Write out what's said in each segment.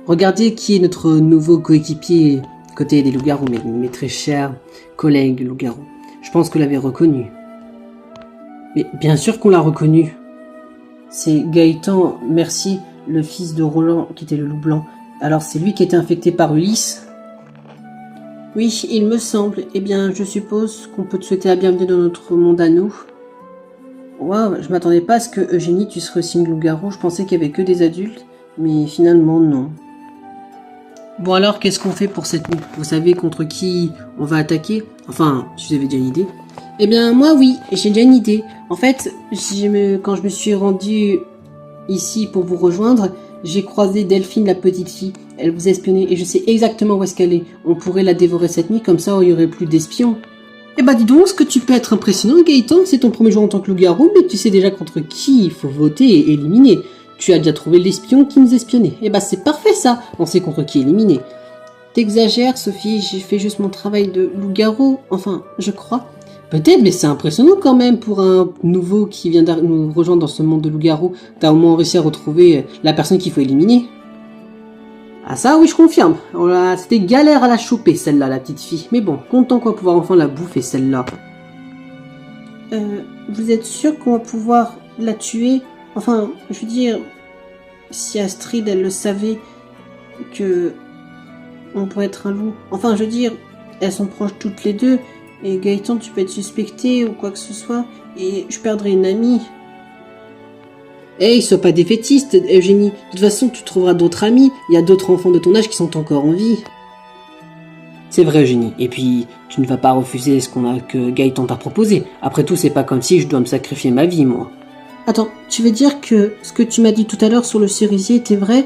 Regardez qui est notre nouveau coéquipier côté des loups-garous, mes très chers collègues loups-garous. Je pense que vous l'avez reconnu. Mais bien sûr qu'on l'a reconnu. C'est Gaëtan, merci, le fils de Roland qui était le loup blanc. Alors c'est lui qui a été infecté par Ulysse? Oui, il me semble. Eh bien, je suppose qu'on peut te souhaiter la bienvenue dans notre monde à nous. Waouh, je m'attendais pas à ce que Eugénie, tu serais aussi une loup-garou. Je pensais qu'il y avait que des adultes, mais finalement non. Bon alors, qu'est-ce qu'on fait pour cette nuit? Vous savez contre qui on va attaquer? Enfin, si vous avez déjà une idée. Eh bien, moi oui, j'ai déjà une idée. En fait, quand je me suis rendu ici pour vous rejoindre, j'ai croisé Delphine, la petite fille. Elle vous a espionné et je sais exactement où est-ce qu'elle est. On pourrait la dévorer cette nuit, comme ça il y aurait plus d'espions. Eh bah dis donc, ce que tu peux être impressionnant Gaëtan, c'est ton premier jour en tant que loup-garou, mais tu sais déjà contre qui il faut voter et éliminer. Tu as déjà trouvé l'espion qui nous espionnait. Eh bah c'est parfait ça, on sait contre qui éliminer. T'exagères Sophie, j'ai fait juste mon travail de loup-garou, enfin je crois. Peut-être, mais c'est impressionnant quand même pour un nouveau qui vient de nous rejoindre dans ce monde de loup-garou. T'as au moins réussi à retrouver la personne qu'il faut éliminer. Ah ça oui je confirme, c'était galère à la choper celle-là la petite fille, mais bon, content qu'on va pouvoir enfin la bouffer celle-là. Vous êtes sûr qu'on va pouvoir la tuer? Enfin, je veux dire, si Astrid elle le savait que on pourrait être un loup, enfin je veux dire, elles sont proches toutes les deux, et Gaëtan tu peux être suspecté ou quoi que ce soit, et je perdrais une amie. Hey, sois pas défaitiste, Eugénie. De toute façon, tu trouveras d'autres amis. Il y a d'autres enfants de ton âge qui sont encore en vie. C'est vrai, Eugénie. Et puis, tu ne vas pas refuser que Gaëtan t'a proposé. Après tout, c'est pas comme si je dois me sacrifier ma vie, moi. Attends, tu veux dire que ce que tu m'as dit tout à l'heure sur le cerisier était vrai?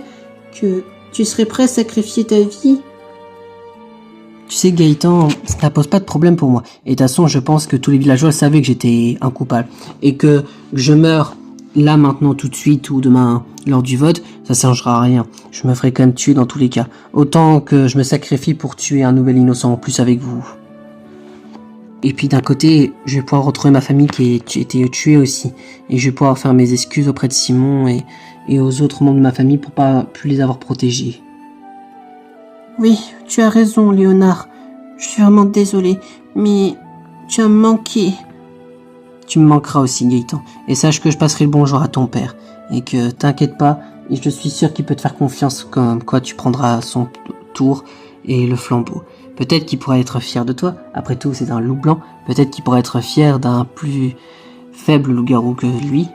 Que tu serais prêt à sacrifier ta vie? Tu sais, Gaëtan, ça pose pas de problème pour moi. Et de toute façon, je pense que tous les villageois savaient que j'étais un coupable. Et que je meurs là, maintenant, tout de suite, ou demain, lors du vote, ça changera rien. Je me ferai quand même tuer dans tous les cas. Autant que je me sacrifie pour tuer un nouvel innocent en plus avec vous. Et puis d'un côté, je vais pouvoir retrouver ma famille qui a été tuée aussi. Et je vais pouvoir faire mes excuses auprès de Simon et aux autres membres de ma famille pour pas plus les avoir protégés. Oui, tu as raison, Léonard. Je suis vraiment désolée, mais tu as manqué. Tu me manqueras aussi, Gaëtan. Et sache que je passerai le bonjour à ton père. Et que t'inquiète pas, et je suis sûr qu'il peut te faire confiance comme quoi tu prendras son tour et le flambeau. Peut-être qu'il pourra être fier de toi. Après tout, c'est un loup blanc. Peut-être qu'il pourra être fier d'un plus faible loup-garou que lui.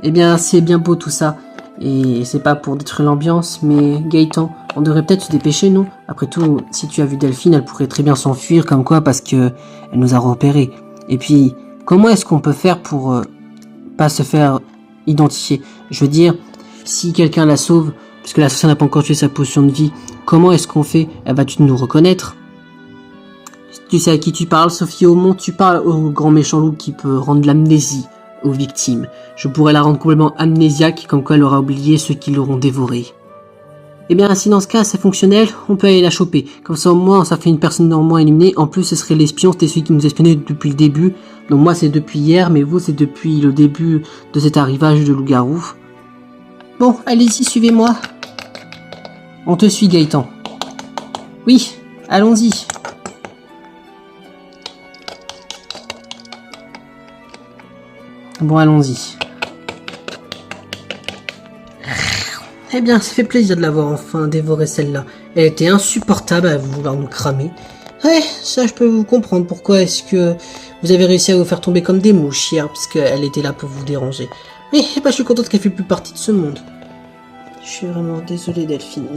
Eh bien, c'est bien beau tout ça. Et c'est pas pour détruire l'ambiance, mais Gaëtan, on devrait peut-être se dépêcher, non? Après tout, si tu as vu Delphine, elle pourrait très bien s'enfuir, comme quoi, parce que elle nous a repérés. Et puis, comment est-ce qu'on peut faire pour pas se faire identifier? Je veux dire, si quelqu'un la sauve, parce que l'assassin n'a pas encore tué sa potion de vie, comment est-ce qu'on fait? Va-tu nous reconnaître? Tu sais à qui tu parles, Sophie Aumont? Tu parles au grand méchant loup qui peut rendre l'amnésie aux victimes. Je pourrais la rendre complètement amnésiaque, comme quoi elle aura oublié ceux qui l'auront dévorée. Eh bien, si dans ce cas c'est fonctionnel, on peut aller la choper. Comme ça, au moins, ça fait une personne en moins éliminée. En plus, ce serait l'espion, c'était celui qui nous espionnait depuis le début. Donc moi, c'est depuis hier, mais vous, c'est depuis le début de cet arrivage de loup-garou. Bon, allez-y, suivez-moi. On te suit, Gaëtan. Oui, allons-y. Bon, allons-y. Eh bien, ça fait plaisir de l'avoir enfin dévoré celle-là. Elle était insupportable à vouloir nous cramer. Ouais, ça je peux vous comprendre. Pourquoi est-ce que vous avez réussi à vous faire tomber comme des mouches hier, puisqu'elle était là pour vous déranger. Mais bah, je suis contente qu'elle fait plus partie de ce monde. Je suis vraiment désolée, Delphine.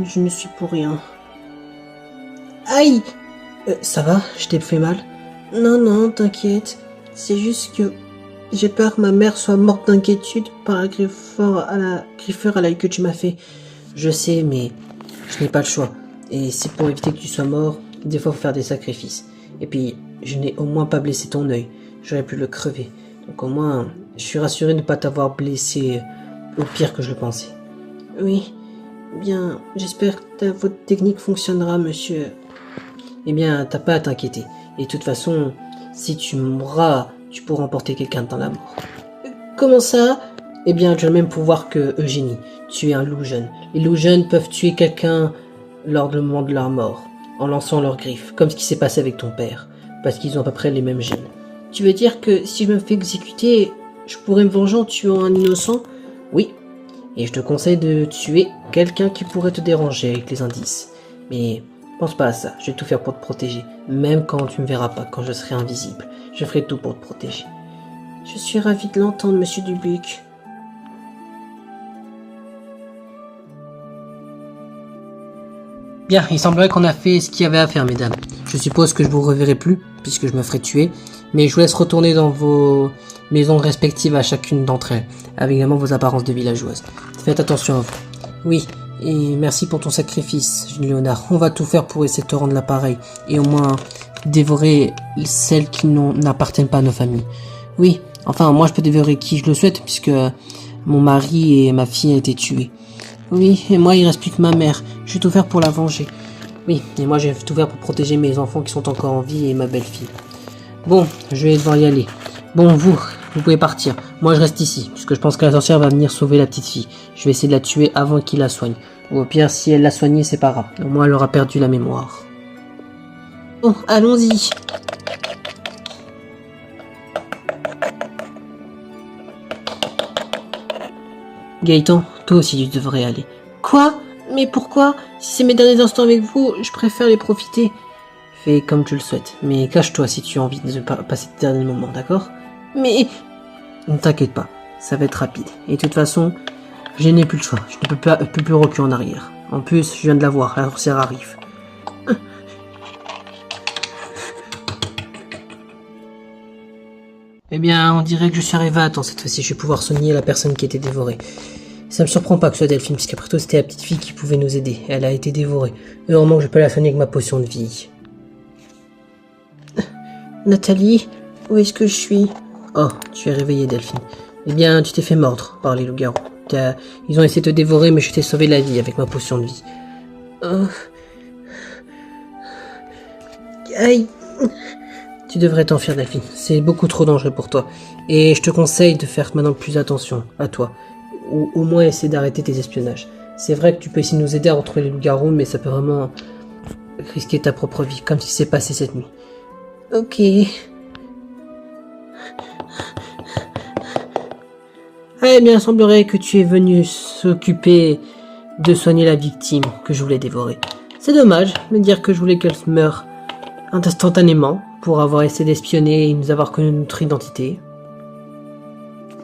Je ne suis pour rien. Aïe! Ça va? Je t'ai fait mal? Non, non, t'inquiète. C'est juste que j'ai peur que ma mère soit morte d'inquiétude par la griffeur à l'œil que tu m'as fait. Je sais, mais je n'ai pas le choix. Et c'est pour éviter que tu sois mort, des fois faut faire des sacrifices. Et puis, je n'ai au moins pas blessé ton œil. J'aurais pu le crever. Donc au moins, je suis rassuré de ne pas t'avoir blessé au pire que je le pensais. Oui, bien, j'espère que votre technique fonctionnera, monsieur. Eh bien, t'as pas à t'inquiéter. Et de toute façon, si tu mourras, tu pourras emporter quelqu'un dans la mort. Comment ça? Eh bien, tu as le même pouvoir que Eugénie. Tu es un loup jeune. Les loups jeunes peuvent tuer quelqu'un lors du moment de leur mort, en lançant leurs griffes, comme ce qui s'est passé avec ton père, parce qu'ils ont à peu près les mêmes gènes. Tu veux dire que si je me fais exécuter, je pourrais me venger en tuant un innocent? Oui. Et je te conseille de tuer quelqu'un qui pourrait te déranger avec les indices. Mais pense pas à ça, je vais tout faire pour te protéger. Même quand tu me verras pas, quand je serai invisible. Je ferai tout pour te protéger. Je suis ravi de l'entendre, monsieur Dubuc. Bien, il semblerait qu'on a fait ce qu'il y avait à faire, mesdames. Je suppose que je vous reverrai plus, puisque je me ferai tuer. Mais je vous laisse retourner dans vos maisons respectives à chacune d'entre elles, avec également vos apparences de villageoises. Faites attention à vous. Oui, et merci pour ton sacrifice, Léonard. On va tout faire pour essayer de te rendre l'appareil, et au moins dévorer celles qui n'appartiennent pas à nos familles. Oui, enfin, moi je peux dévorer qui je le souhaite, puisque mon mari et ma fille ont été tués. Oui, et moi il reste plus que ma mère. Je vais tout faire pour la venger. Oui, et moi je vais tout faire pour protéger mes enfants qui sont encore en vie et ma belle-fille. Bon, je vais devoir y aller. Bon, vous pouvez partir. Moi je reste ici, puisque je pense que la sorcière va venir sauver la petite fille. Je vais essayer de la tuer avant qu'il la soigne. Ou au pire, si elle l'a soignée, c'est pas grave. Au moins elle aura perdu la mémoire. Bon, allons-y. Gaëtan, toi aussi tu devrais aller. Quoi? Mais pourquoi? Si c'est mes derniers instants avec vous, je préfère les profiter. Fais comme tu le souhaites, mais cache-toi si tu as envie de passer tes derniers moments, d'accord? Mais... Ne t'inquiète pas, ça va être rapide. Et de toute façon, je n'ai plus le choix, je ne peux plus reculer en arrière. En plus, je viens de la voir, la sorcière arrive. Eh bien, on dirait que je suis arrivé à temps cette fois-ci, je vais pouvoir soigner la personne qui a été dévorée. Ça me surprend pas que ce soit Delphine, puisqu'après tout c'était la petite fille qui pouvait nous aider. Elle a été dévorée. Heureusement que je peux la soigner avec ma potion de vie. Nathalie, où est-ce que je suis? Oh, tu es réveillée, Delphine. Eh bien, tu t'es fait mordre par les loups-garous. Ils ont essayé de te dévorer, mais je t'ai sauvé la vie avec ma potion de vie. Oh. Aïe. Tu devrais t'enfuir, Delphine. C'est beaucoup trop dangereux pour toi. Et je te conseille de faire maintenant plus attention à toi. Ou au moins essayer d'arrêter tes espionnages. C'est vrai que tu peux essayer de nous aider à retrouver les loups-garous, mais ça peut vraiment risquer ta propre vie, comme ce qui s'est passé cette nuit. Ok. Eh bien, il semblerait que tu es venu s'occuper de soigner la victime que je voulais dévorer. C'est dommage de dire que je voulais qu'elle meure instantanément pour avoir essayé d'espionner et nous avoir connu notre identité.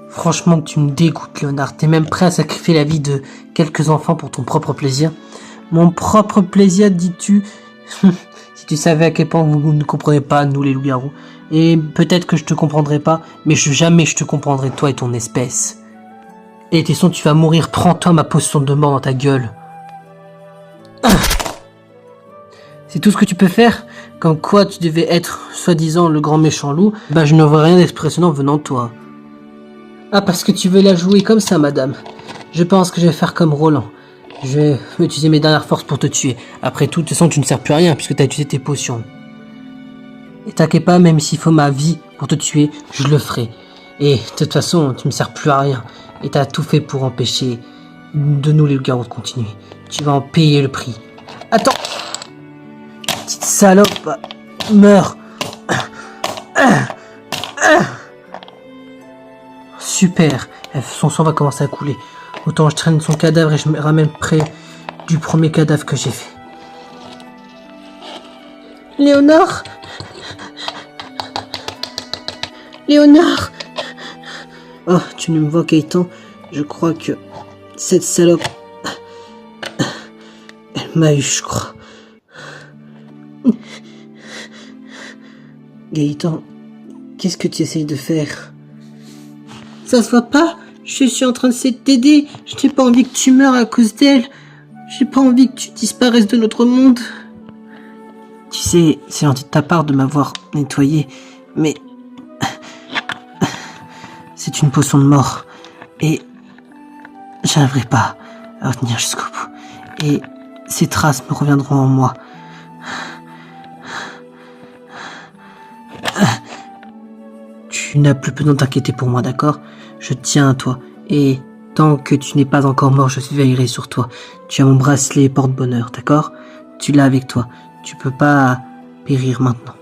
Franchement, tu me dégoûtes, Léonard. T'es même prêt à sacrifier la vie de quelques enfants pour ton propre plaisir. Mon propre plaisir, dis-tu? Si tu savais à quel point vous ne comprenez pas, nous les loups-garous. Et peut-être que je te comprendrai pas, mais jamais je te comprendrai, toi et ton espèce. Et Tesson, tu vas mourir. Prends-toi ma potion de mort dans ta gueule. C'est tout ce que tu peux faire? Comme quoi tu devais être, soi-disant, le grand méchant loup. Bah, je ne vois rien d'expressionnant venant de toi. Ah, parce que tu veux la jouer comme ça, madame. Je pense que je vais faire comme Roland. Je vais utiliser mes dernières forces pour te tuer. Après tout, de toute façon, tu ne sers plus à rien puisque tu as utilisé tes potions. Et t'inquiète pas, même s'il faut ma vie pour te tuer, je le ferai. Et de toute façon, tu ne sers plus à rien. Et t'as tout fait pour empêcher de nous les loups-garous de continuer. Tu vas en payer le prix. Attends! Petite salope! Meurs! Super! Son sang va commencer à couler. Autant je traîne son cadavre et je me ramène près du premier cadavre que j'ai fait. Léonard! Léonard! Oh, tu ne me vois Gaëtan. Je crois que cette salope... Elle m'a eu, je crois. Gaëtan, qu'est-ce que tu essayes de faire? Ça se voit pas? Je suis en train de t'aider. Je n'ai pas envie que tu meurs à cause d'elle. J'ai pas envie que tu disparaisses de notre monde. Tu sais, c'est gentil de ta part de m'avoir nettoyé, mais... C'est une potion de mort. Et... j'arriverai pas à retenir jusqu'au bout. Et ces traces me reviendront en moi. Tu n'as plus besoin de t'inquiéter pour moi, d'accord? Je tiens à toi. Et tant que tu n'es pas encore mort, je veillerai sur toi. Tu as mon bracelet porte-bonheur, d'accord? Tu l'as avec toi. Tu peux pas périr maintenant.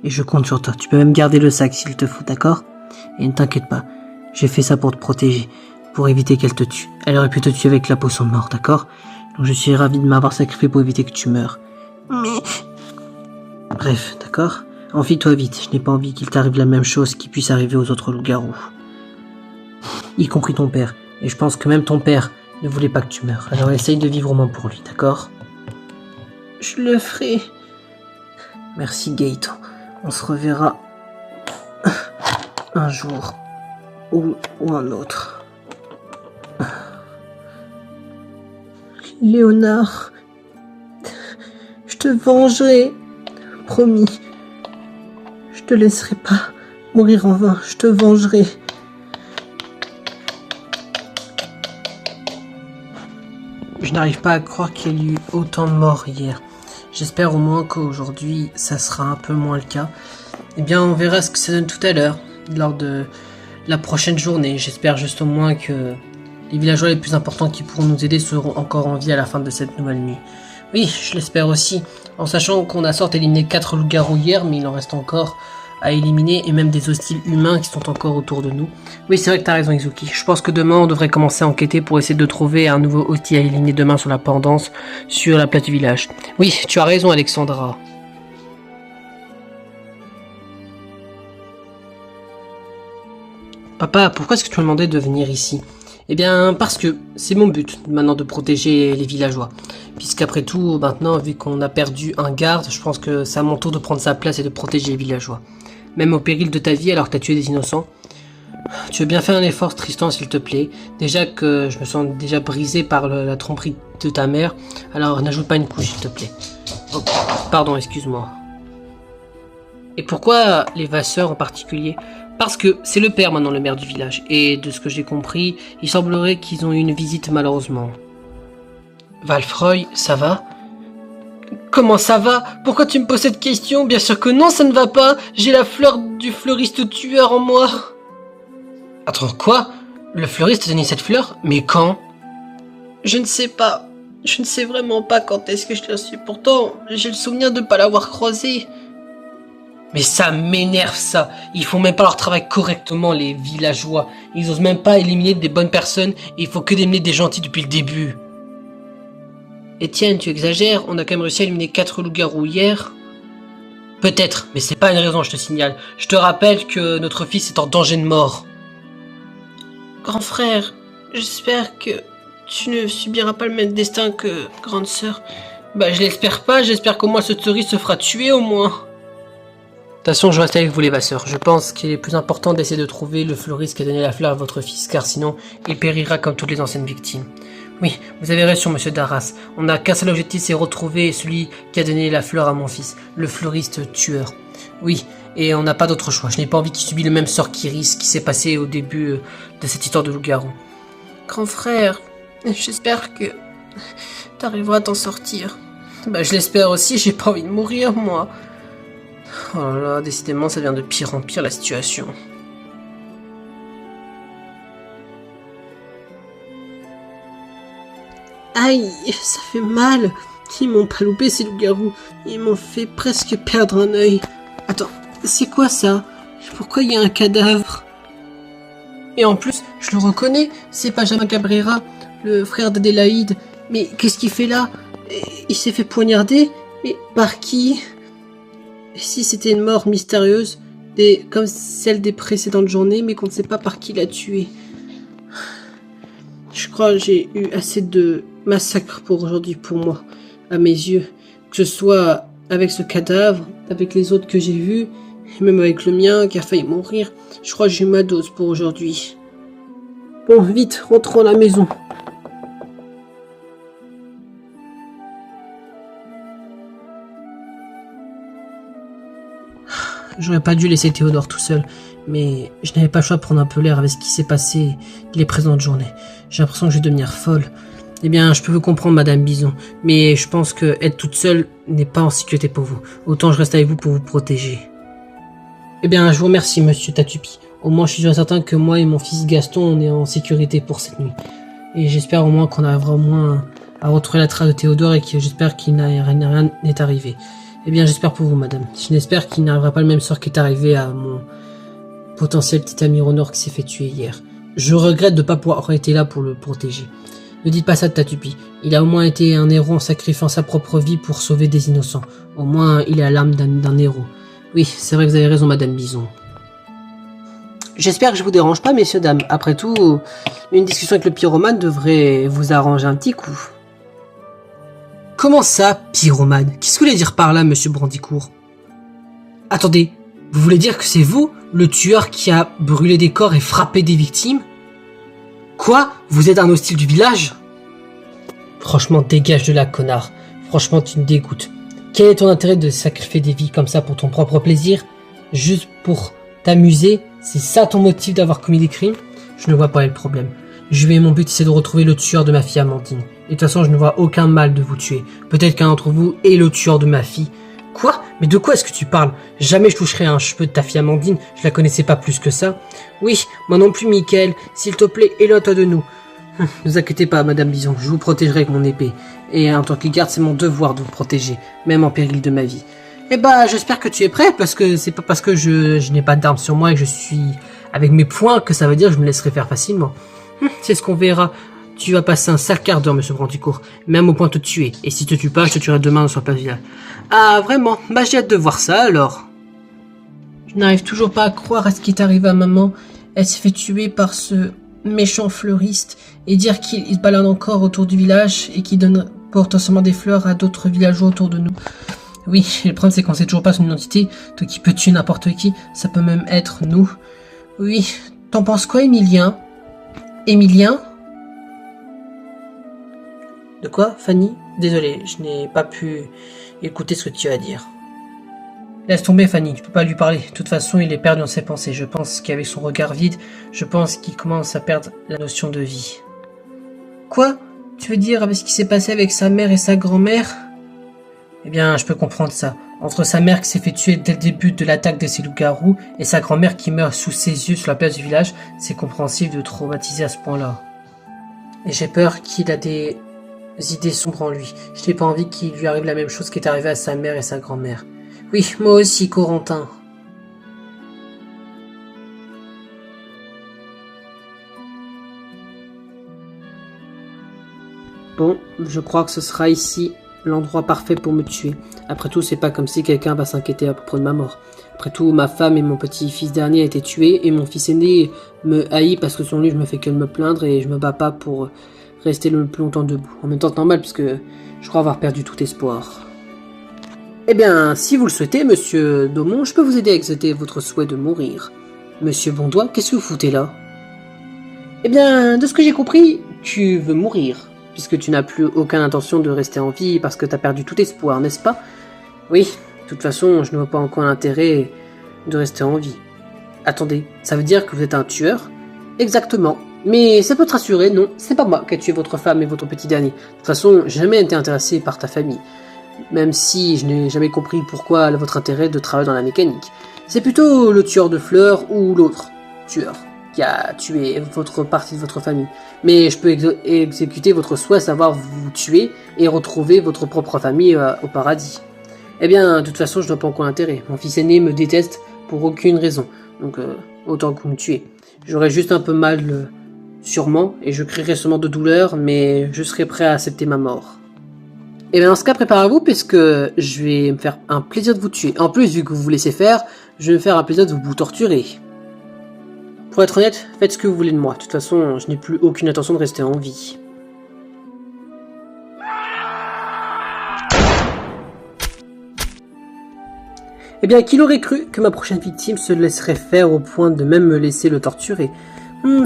Et je compte sur toi. Tu peux même garder le sac s'il te faut, d'accord? Et ne t'inquiète pas. J'ai fait ça pour te protéger. Pour éviter qu'elle te tue. Elle aurait pu te tuer avec la potion de mort, d'accord? Donc je suis ravi de m'avoir sacrifié pour éviter que tu meurs. Mais... Bref, d'accord? Enfuis-toi vite. Je n'ai pas envie qu'il t'arrive la même chose qui puisse arriver aux autres loups-garous. Y compris ton père. Et je pense que même ton père ne voulait pas que tu meurs. Alors essaye de vivre au moins pour lui, d'accord? Je le ferai. Merci Gaëtan. On se reverra un jour ou un autre. Léonard, je te vengerai. Promis. Je te laisserai pas mourir en vain. Je te vengerai. Je n'arrive pas à croire qu'il y ait eu autant de morts hier. J'espère au moins qu'aujourd'hui, ça sera un peu moins le cas. Eh bien, on verra ce que ça donne tout à l'heure, lors de la prochaine journée. J'espère juste au moins que les villageois les plus importants qui pourront nous aider seront encore en vie à la fin de cette nouvelle nuit. Oui, je l'espère aussi, en sachant qu'on a certes éliminé 4 loups-garous hier, mais il en reste encore à éliminer, et même des hostiles humains qui sont encore autour de nous. Oui, c'est vrai que t'as raison, Izuki. Je pense que demain, on devrait commencer à enquêter pour essayer de trouver un nouveau hostile à éliminer demain sur la pendance, sur la place du village. Oui, tu as raison, Alexandra. Papa, pourquoi est-ce que tu m'as demandé de venir ici? Eh bien, parce que c'est mon but, maintenant, de protéger les villageois. Puisqu'après tout, maintenant, vu qu'on a perdu un garde, je pense que c'est à mon tour de prendre sa place et de protéger les villageois. Même au péril de ta vie, alors que t'as tué des innocents. Tu veux bien faire un effort, Tristan, s'il te plaît. Déjà que je me sens déjà brisé par la tromperie de ta mère, alors n'ajoute pas une couche, s'il te plaît. Oh, pardon, excuse-moi. Et pourquoi les Vasseurs en particulier? Parce que c'est le père maintenant, le maire du village. Et de ce que j'ai compris, il semblerait qu'ils ont eu une visite malheureusement. Valfroy, ça va? Comment ça va? Pourquoi tu me poses cette question? Bien sûr que non, ça ne va pas. J'ai la fleur du fleuriste tueur en moi. Attends, quoi? Le fleuriste a donné cette fleur? Mais quand? Je ne sais pas. Je ne sais vraiment pas quand est-ce que je l'ai reçue. Pourtant, j'ai le souvenir de ne pas l'avoir croisée. Mais ça m'énerve ça. Ils font même pas leur travail correctement, les villageois. Ils osent même pas éliminer des bonnes personnes et il faut que d'éliminer des gentils depuis le début. Étienne, tu exagères, on a quand même réussi à éliminer 4 loups-garous hier. Peut-être, mais c'est pas une raison, je te signale. Je te rappelle que notre fils est en danger de mort. Grand frère, j'espère que tu ne subiras pas le même destin que grande sœur. Bah je l'espère pas, j'espère qu'au moins ce cerise se fera tuer au moins. De toute façon, je reste avec vous les Vasseurs. Je pense qu'il est plus important d'essayer de trouver le fleuriste qui a donné la fleur à votre fils, car sinon, il périra comme toutes les anciennes victimes. Oui, vous avez raison, monsieur Darras. On n'a qu'un seul objectif, c'est retrouver celui qui a donné la fleur à mon fils, le fleuriste tueur. Oui, et on n'a pas d'autre choix. Je n'ai pas envie qu'il subisse le même sort qu'Iris qui s'est passé au début de cette histoire de loup-garou. Grand frère, j'espère que t'arriveras à t'en sortir. Bah, je l'espère aussi, j'ai pas envie de mourir, moi. Oh là là, décidément, ça devient de pire en pire la situation. Aïe, ça fait mal. Ils m'ont pas loupé ces loups-garous. Ils m'ont fait presque perdre un œil. Attends, c'est quoi ça? Pourquoi il y a un cadavre? Et en plus, je le reconnais, c'est Benjamin Cabrera, le frère d'Adélaïde. Mais qu'est-ce qu'il fait là? Il s'est fait poignarder? Mais par qui? Et si c'était une mort mystérieuse, comme celle des précédentes journées, mais qu'on ne sait pas par qui l'a tué? Je crois que j'ai eu assez de massacres pour aujourd'hui, pour moi, à mes yeux. Que ce soit avec ce cadavre, avec les autres que j'ai vus, et même avec le mien qui a failli mourir. Je crois que j'ai eu ma dose pour aujourd'hui. Bon, vite, rentrons à la maison. J'aurais pas dû laisser Théodore tout seul, mais je n'avais pas le choix de prendre un peu l'air avec ce qui s'est passé les présentes journées. J'ai l'impression que je vais devenir folle. Eh bien, je peux vous comprendre, Madame Bison, mais je pense que être toute seule n'est pas en sécurité pour vous. Autant je reste avec vous pour vous protéger. Eh bien, je vous remercie, Monsieur Tatupi. Au moins, je suis sûr et certain que moi et mon fils Gaston, on est en sécurité pour cette nuit. Et j'espère au moins qu'on arrivera au moins à retrouver la trace de Théodore et que j'espère qu'il rien n'est arrivé. Eh bien, j'espère pour vous, madame. J'espère qu'il n'arrivera pas le même sort qui est arrivé à mon potentiel petit ami Ronor qui s'est fait tuer hier. Je regrette de ne pas pouvoir avoir été là pour le protéger. Ne dites pas ça de Tatupi. Il a au moins été un héros en sacrifiant sa propre vie pour sauver des innocents. Au moins, il est à l'âme d'un héros. Oui, c'est vrai que vous avez raison, madame Bison. J'espère que je vous dérange pas, messieurs, dames. Après tout, une discussion avec le pyromane devrait vous arranger un petit coup. Comment ça, pyromane? Qu'est-ce que vous voulez dire par là, monsieur Brandicourt? Attendez, vous voulez dire que c'est vous, le tueur qui a brûlé des corps et frappé des victimes? Quoi? Vous êtes un hostile du village? Franchement, dégage de là, connard. Franchement, tu me dégoûtes. Quel est ton intérêt de sacrifier des vies comme ça pour ton propre plaisir? Juste pour t'amuser? C'est ça ton motif d'avoir commis des crimes? Je ne vois pas le problème. Mon but c'est de retrouver le tueur de ma fille Amandine. Et de toute façon, je ne vois aucun mal de vous tuer. Peut-être qu'un d'entre vous est le tueur de ma fille. Quoi? Mais de quoi est-ce que tu parles? Jamais je toucherai un cheveu de ta fille Amandine, je la connaissais pas plus que ça. Oui, moi non plus, Michael. S'il te plaît, éloigne-toi de nous. Ne vous inquiétez pas, madame Bison, je vous protégerai avec mon épée. Et en tant que garde, c'est mon devoir de vous protéger, même en péril de ma vie. Eh bah, j'espère que tu es prêt, parce que c'est pas parce que je n'ai pas d'armes sur moi et que je suis avec mes poings que ça veut dire que je me laisserai faire facilement. C'est ce qu'on verra. Tu vas passer un sale quart d'heure, monsieur Brandicourt, même au point de te tuer. Et si tu te tues pas, je te tuerai demain sur la place village. Ah, vraiment? Bah, j'ai hâte de voir ça, alors. Je n'arrive toujours pas à croire à ce qui est arrivé à maman. Elle s'est fait tuer par ce méchant fleuriste et dire qu'il se balade encore autour du village et qu'il donne potentiellement des fleurs à d'autres villageois autour de nous. Oui, le problème c'est qu'on sait toujours pas son identité, donc il peut tuer n'importe qui, ça peut même être nous. Oui, t'en penses quoi, Emilien? Emilien? De quoi, Fanny? Désolé, je n'ai pas pu écouter ce que tu as à dire. Laisse tomber, Fanny, tu peux pas lui parler. De toute façon, il est perdu dans ses pensées. Je pense qu'avec son regard vide, je pense qu'il commence à perdre la notion de vie. Quoi? Tu veux dire avec ce qui s'est passé avec sa mère et sa grand-mère? Eh bien, je peux comprendre ça. Entre sa mère qui s'est fait tuer dès le début de l'attaque de ces loups-garous et sa grand-mère qui meurt sous ses yeux sur la place du village, c'est compréhensible de traumatiser à ce point-là. Et j'ai peur qu'il a des idées sombres en lui. Je n'ai pas envie qu'il lui arrive la même chose qui est arrivée à sa mère et sa grand-mère. Oui, moi aussi, Corentin. Bon, je crois que ce sera ici l'endroit parfait pour me tuer. Après tout, c'est pas comme si quelqu'un va s'inquiéter à propos de ma mort. Après tout, ma femme et mon petit-fils dernier a été tués et mon fils aîné me haït parce que sans lui, je me fais que de me plaindre et je me bats pas pour rester le plus longtemps debout. En même temps, c'est normal puisque je crois avoir perdu tout espoir. Eh bien, si vous le souhaitez, monsieur Daumont, je peux vous aider à exaucer votre souhait de mourir. Monsieur Bondois, qu'est-ce que vous foutez là? Eh bien, de ce que j'ai compris, tu veux mourir, puisque tu n'as plus aucune intention de rester en vie parce que t'as perdu tout espoir, n'est-ce pas? Oui, de toute façon, je ne vois pas encore l'intérêt de rester en vie. Attendez, ça veut dire que vous êtes un tueur? Exactement. Mais ça peut te rassurer, non, c'est pas moi qui ai tué votre femme et votre petit dernier. De toute façon, j'ai jamais été intéressé par ta famille. Même si je n'ai jamais compris pourquoi votre intérêt de travailler dans la mécanique. C'est plutôt le tueur de fleurs ou l'autre tueur qui a tué votre partie de votre famille. Mais je peux exécuter votre souhait, à savoir vous tuer et retrouver votre propre famille au paradis. Eh bien, de toute façon, je n'ai pas encore l'intérêt. Mon fils aîné me déteste pour aucune raison. Donc, autant que vous me tuez. J'aurai juste un peu mal, sûrement, et je crierai sûrement de douleur, mais je serai prêt à accepter ma mort. Et bien dans ce cas, préparez-vous, puisque je vais me faire un plaisir de vous tuer. En plus, vu que vous vous laissez faire, je vais me faire un plaisir de vous torturer. Pour être honnête, faites ce que vous voulez de moi. De toute façon, je n'ai plus aucune intention de rester en vie. Eh bien, qui l'aurait cru que ma prochaine victime se laisserait faire au point de même me laisser le torturer?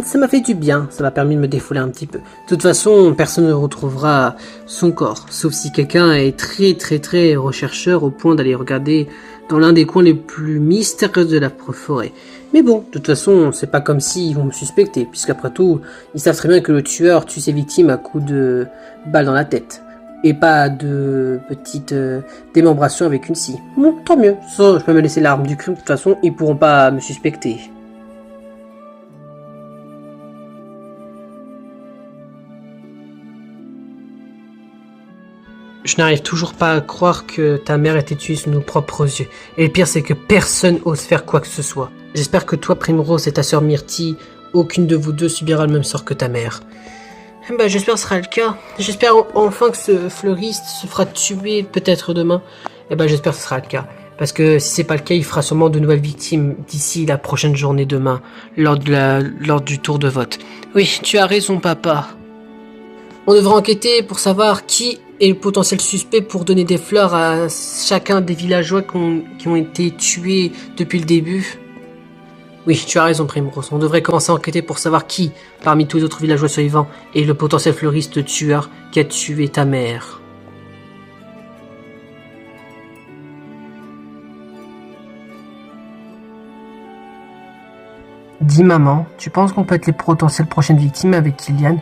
Ça m'a fait du bien, ça m'a permis de me défouler un petit peu. De toute façon, personne ne retrouvera son corps, sauf si quelqu'un est très rechercheur au point d'aller regarder dans l'un des coins les plus mystérieux de la forêt. Mais bon, de toute façon, c'est pas comme s'ils vont me suspecter, puisqu'après tout, ils savent très bien que le tueur tue ses victimes à coups de balle dans la tête. Et pas de petite démembration avec une scie. Bon, tant mieux, ça, je peux me laisser l'arme du crime, de toute façon, ils pourront pas me suspecter. Je n'arrive toujours pas à croire que ta mère ait été tuée sous nos propres yeux. Et le pire, c'est que personne ose faire quoi que ce soit. J'espère que toi, Primrose, et ta sœur Myrtille, aucune de vous deux subira le même sort que ta mère. J'espère que ce sera le cas. J'espère enfin que ce fleuriste se fera tuer peut-être demain. J'espère que ce sera le cas. Parce que si c'est pas le cas, il fera sûrement de nouvelles victimes d'ici la prochaine journée demain, lors du tour de vote. Oui, tu as raison, papa. On devra enquêter pour savoir qui est le potentiel suspect pour donner des fleurs à chacun des villageois qui ont été tués depuis le début. Oui, tu as raison, Primrose. On devrait commencer à enquêter pour savoir qui, parmi tous les autres villageois survivants, est le potentiel fleuriste tueur qui a tué ta mère. Dis maman, tu penses qu'on peut être les potentielles prochaines victimes avec Kylian?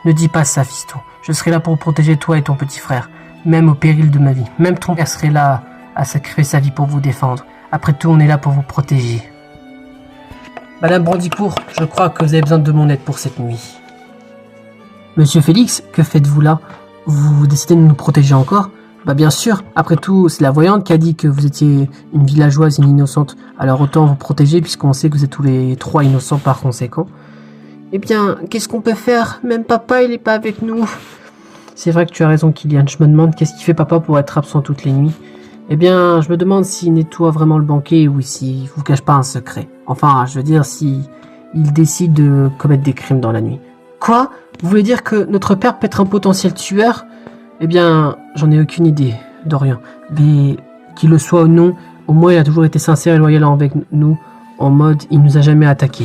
Ne dis pas ça, fiston. Je serai là pour protéger toi et ton petit frère, même au péril de ma vie. Même ton père serait là à sacrifier sa vie pour vous défendre. Après tout, on est là pour vous protéger. Madame Brandicourt, je crois que vous avez besoin de mon aide pour cette nuit. Monsieur Félix, que faites-vous là? Vous décidez de nous protéger encore? Bien sûr, après tout, c'est la voyante qui a dit que vous étiez une villageoise et une innocente. Alors autant vous protéger puisqu'on sait que vous êtes tous les trois innocents par conséquent. Qu'est-ce qu'on peut faire? Même papa, il est pas avec nous. C'est vrai que tu as raison, Kylian. Je me demande qu'est-ce qui fait papa pour être absent toutes les nuits. Je me demande s'il nettoie vraiment le banquet ou s'il vous cache pas un secret. Enfin, je veux dire, si il décide de commettre des crimes dans la nuit. Quoi? Vous voulez dire que notre père peut être un potentiel tueur? J'en ai aucune idée, Dorian. Mais qu'il le soit ou non, au moins il a toujours été sincère et loyal avec nous, en mode il nous a jamais attaqué.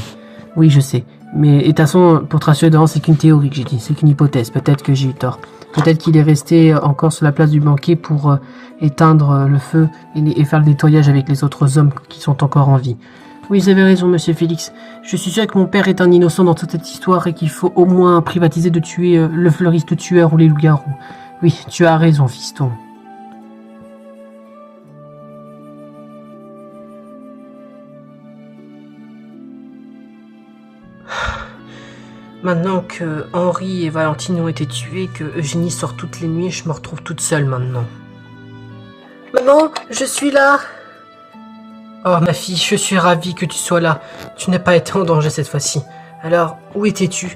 Oui, je sais. Mais de toute façon, pour te rassurer, Dorian, c'est qu'une théorie que j'ai dit, c'est qu'une hypothèse. Peut-être que j'ai eu tort. Peut-être qu'il est resté encore sur la place du banquet pour éteindre le feu et faire le nettoyage avec les autres hommes qui sont encore en vie. Oui, vous avez raison, monsieur Félix. Je suis sûr que mon père est un innocent dans toute cette histoire et qu'il faut au moins privatiser de tuer le fleuriste tueur ou les loups-garous. Oui, tu as raison, fiston. Maintenant que Henri et Valentine ont été tués, que Eugénie sort toutes les nuits, je me retrouve toute seule maintenant. Maman, je suis là. Oh ma fille, je suis ravie que tu sois là. Tu n'as pas été en danger cette fois-ci. Alors, où étais-tu?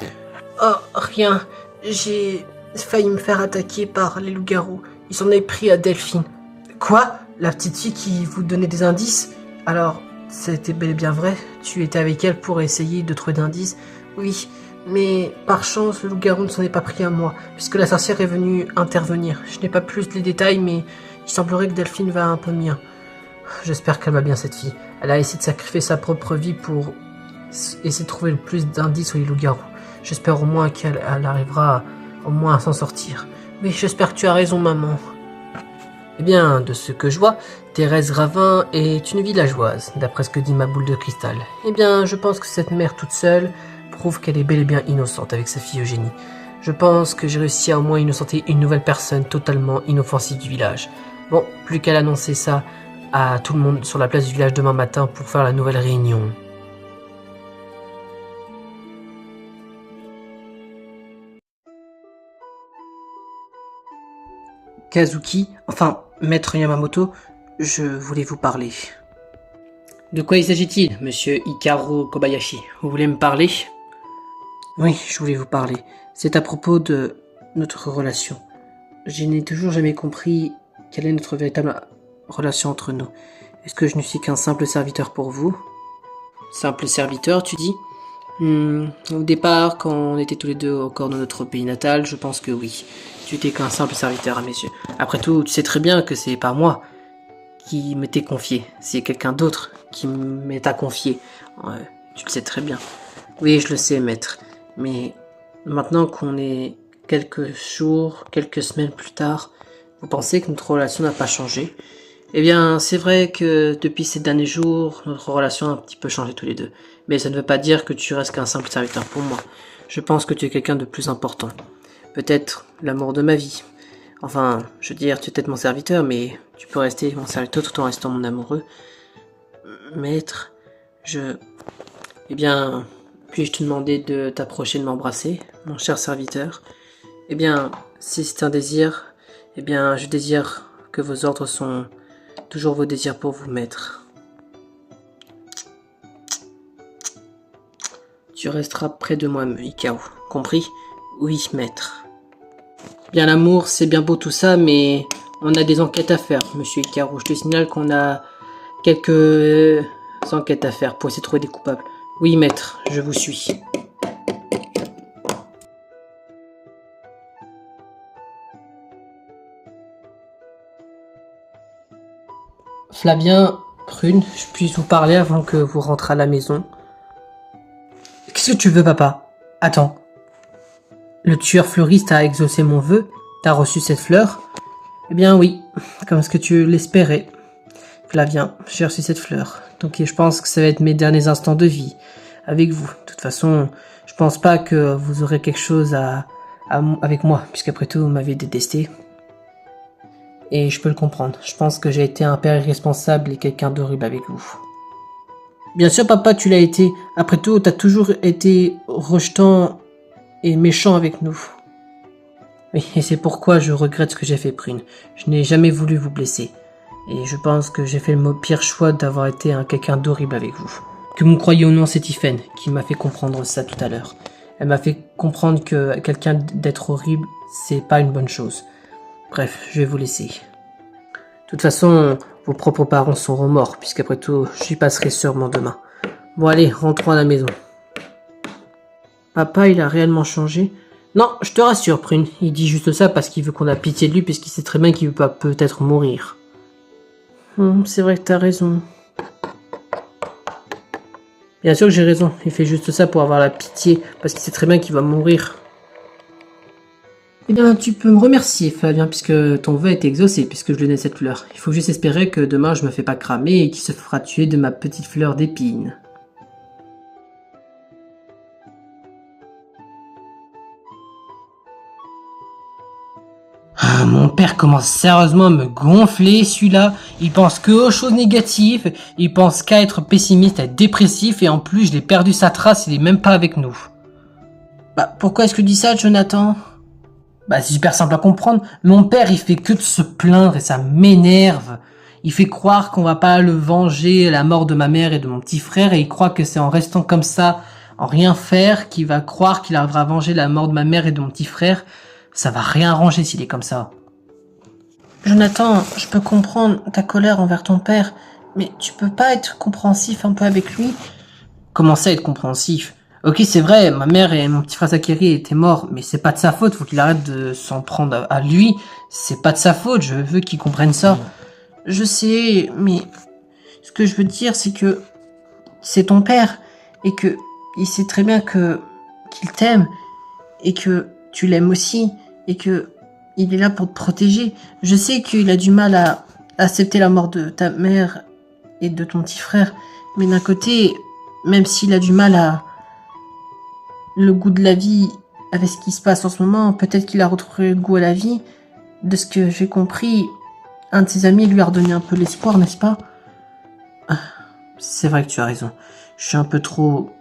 Oh, rien. J'ai failli me faire attaquer par les loups-garous. Ils s'en avaient pris à Delphine. Quoi? La petite fille qui vous donnait des indices? Alors, c'était bel et bien vrai. Tu étais avec elle pour essayer de trouver d'indices? Oui, mais par chance, le loup-garou ne s'en est pas pris à moi, puisque la sorcière est venue intervenir. Je n'ai pas plus les détails, mais il semblerait que Delphine va un peu mieux. J'espère qu'elle va bien, cette fille. Elle a essayé de sacrifier sa propre vie pour essayer de trouver le plus d'indices sur les loups-garous. J'espère au moins qu'elle arrivera au moins à s'en sortir. Oui, j'espère que tu as raison, maman. De ce que je vois, Thérèse Ravin est une villageoise, d'après ce que dit ma boule de cristal. Je pense que cette mère toute seule prouve qu'elle est bel et bien innocente avec sa fille Eugénie. Je pense que j'ai réussi à au moins innocenter une nouvelle personne totalement inoffensive du village. Bon, plus qu'à l'annoncer ça à tout le monde sur la place du village demain matin pour faire la nouvelle réunion. Kazuki, Maître Yamamoto, je voulais vous parler. De quoi il s'agit-il, monsieur Hikaru Kobayashi? Vous voulez me parler? Oui, je voulais vous parler. C'est à propos de notre relation. Je n'ai toujours jamais compris quelle est notre véritable relation entre nous. Est-ce que je ne suis qu'un simple serviteur pour vous? Simple serviteur, tu dis? Au départ, quand on était tous les deux encore dans notre pays natal, je pense que oui. Tu étais qu'un simple serviteur à mes yeux. Après tout, tu sais très bien que c'est pas moi qui m'étais confié. C'est quelqu'un d'autre qui m'est à confier. Ouais, tu le sais très bien. Oui, je le sais, maître. Mais maintenant qu'on est quelques jours, quelques semaines plus tard, vous pensez que notre relation n'a pas changé? C'est vrai que depuis ces derniers jours, notre relation a un petit peu changé tous les deux. Mais ça ne veut pas dire que tu restes qu'un simple serviteur pour moi. Je pense que tu es quelqu'un de plus important. Peut-être l'amour de ma vie. Je veux dire, tu es peut-être mon serviteur, mais tu peux rester mon serviteur tout en restant mon amoureux. Maître, puis-je te demander de t'approcher, de m'embrasser, mon cher serviteur? Si c'est un désir, Eh bien, je désire que vos ordres sont toujours vos désirs pour vous, maître. Tu resteras près de moi, Ikao. Compris? Oui, maître. Bien, l'amour, c'est bien beau tout ça, mais on a des enquêtes à faire, monsieur Ikao. Je te signale qu'on a quelques enquêtes à faire pour essayer de trouver des coupables. Oui, maître, je vous suis. Flavien, Prune, je puisse vous parler avant que vous rentrez à la maison. Qu'est-ce que tu veux, papa? Attends. Le tueur fleuriste a exaucé mon vœu? T'as reçu cette fleur? Eh bien oui, comme ce que tu l'espérais. Flavien, j'ai reçu cette fleur. Donc je pense que ça va être mes derniers instants de vie avec vous. De toute façon, je pense pas que vous aurez quelque chose avec moi, puisqu'après tout, vous m'avez détesté. Et je peux le comprendre. Je pense que j'ai été un père irresponsable et quelqu'un d'horrible avec vous. Bien sûr, papa, tu l'as été. Après tout, t'as toujours été rejetant et méchant avec nous. Oui, et c'est pourquoi je regrette ce que j'ai fait, Prune. Je n'ai jamais voulu vous blesser. Et je pense que j'ai fait le pire choix d'avoir été quelqu'un d'horrible avec vous. Que vous me croyez ou non, c'est Tiphaine qui m'a fait comprendre ça tout à l'heure. Elle m'a fait comprendre que quelqu'un d'être horrible, c'est pas une bonne chose. Bref, je vais vous laisser. De toute façon, vos propres parents sont remords, puisqu'après tout, j'y passerai sûrement demain. Bon allez, rentrons à la maison. Papa, il a réellement changé? Non, je te rassure, Prune. Il dit juste ça parce qu'il veut qu'on a pitié de lui, puisqu'il sait très bien qu'il va peut-être mourir. C'est vrai que t'as raison. Bien sûr que j'ai raison. Il fait juste ça pour avoir la pitié, parce qu'il sait très bien qu'il va mourir. Eh bien, tu peux me remercier, Flavien, puisque ton vœu a été exaucé, puisque je lui donne cette fleur. Il faut juste espérer que demain je me fais pas cramer et qu'il se fera tuer de ma petite fleur d'épine. Ah, mon père commence sérieusement à me gonfler, celui-là. Il pense que aux choses négatives, il pense qu'à être pessimiste, à être dépressif, et en plus, je l'ai perdu sa trace, il est même pas avec nous. Bah, pourquoi est-ce que tu dis ça, Jonathan? Bah, c'est super simple à comprendre. Mon père, il fait que de se plaindre et ça m'énerve. Il fait croire qu'on va pas le venger la mort de ma mère et de mon petit frère, et il croit que c'est en restant comme ça, en rien faire, qu'il va croire qu'il arrivera à venger la mort de ma mère et de mon petit frère. Ça va rien arranger s'il est comme ça. Jonathan, je peux comprendre ta colère envers ton père, mais tu peux pas être compréhensif un peu avec lui? Comment ça être compréhensif? Ok, c'est vrai, ma mère et mon petit frère Zachary étaient morts, mais c'est pas de sa faute, faut qu'il arrête de s'en prendre à lui. C'est pas de sa faute, je veux qu'il comprenne ça. Je sais, mais ce que je veux dire, c'est que c'est ton père, et que il sait très bien qu'il t'aime, et que tu l'aimes aussi, et que il est là pour te protéger. Je sais qu'il a du mal à accepter la mort de ta mère et de ton petit frère, mais d'un côté, même s'il a du mal à le goût de la vie avec ce qui se passe en ce moment, peut-être qu'il a retrouvé le goût à la vie. De ce que j'ai compris, un de ses amis lui a redonné un peu l'espoir, n'est-ce pas? C'est vrai que tu as raison. Je suis un peu trop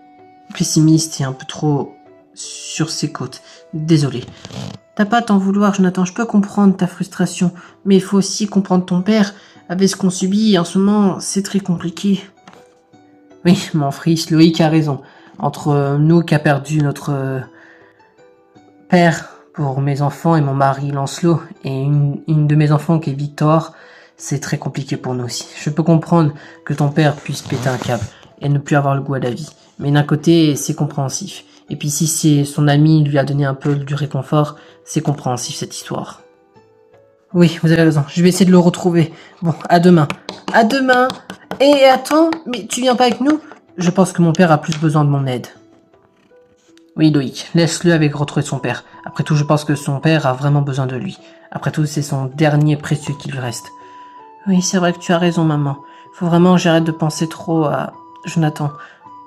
pessimiste et un peu trop sur ses côtes. Désolé. T'as pas à t'en vouloir, Jonathan. Je peux comprendre ta frustration, mais il faut aussi comprendre ton père. Avec ce qu'on subit en ce moment, c'est très compliqué. Oui, mon fils Loïc a raison. Entre nous qui a perdu notre père pour mes enfants et mon mari Lancelot, et une de mes enfants qui est Victor, c'est très compliqué pour nous aussi. Je peux comprendre que ton père puisse péter un câble et ne plus avoir le goût à la vie. Mais d'un côté, c'est compréhensif. Et puis si c'est son ami lui a donné un peu du réconfort, c'est compréhensif cette histoire. Oui, vous avez raison. Je vais essayer de le retrouver. Bon, à demain. À demain. Et attends, mais tu viens pas avec nous? Je pense que mon père a plus besoin de mon aide. Oui, Loïc, laisse-le avec retrouver son père. Après tout, je pense que son père a vraiment besoin de lui. Après tout, c'est son dernier précieux qui lui reste. Oui, c'est vrai que tu as raison, maman. Faut vraiment que j'arrête de penser trop à Jonathan.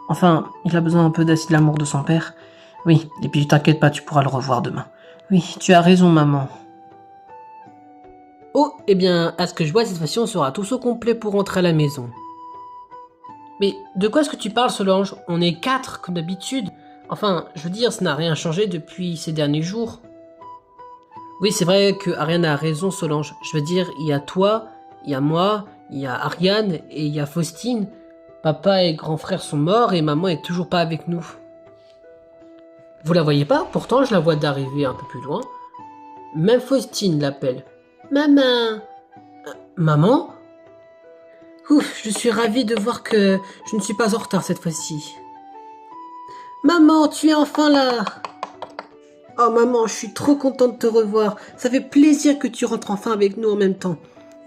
Enfin, il a besoin un peu d'acide l'amour de son père. Oui, et puis t'inquiète pas, tu pourras le revoir demain. Oui, tu as raison, maman. Oh, eh bien, à ce que je vois, cette fois-ci, on sera tous au complet pour rentrer à la maison. Mais de quoi est-ce que tu parles, Solange? On est 4, comme d'habitude. Enfin, je veux dire, ça n'a rien changé depuis ces derniers jours. Oui, c'est vrai que Ariane a raison, Solange. Je veux dire, il y a toi, il y a moi, il y a Ariane et il y a Faustine. Papa et grand frère sont morts et maman est toujours pas avec nous. Vous la voyez pas? Pourtant, je la vois d'arriver un peu plus loin. Même Faustine l'appelle. Maman! Maman? Ouf, je suis ravie de voir que je ne suis pas en retard cette fois-ci. Maman, tu es enfin là! Oh maman, je suis trop contente de te revoir. Ça fait plaisir que tu rentres enfin avec nous en même temps.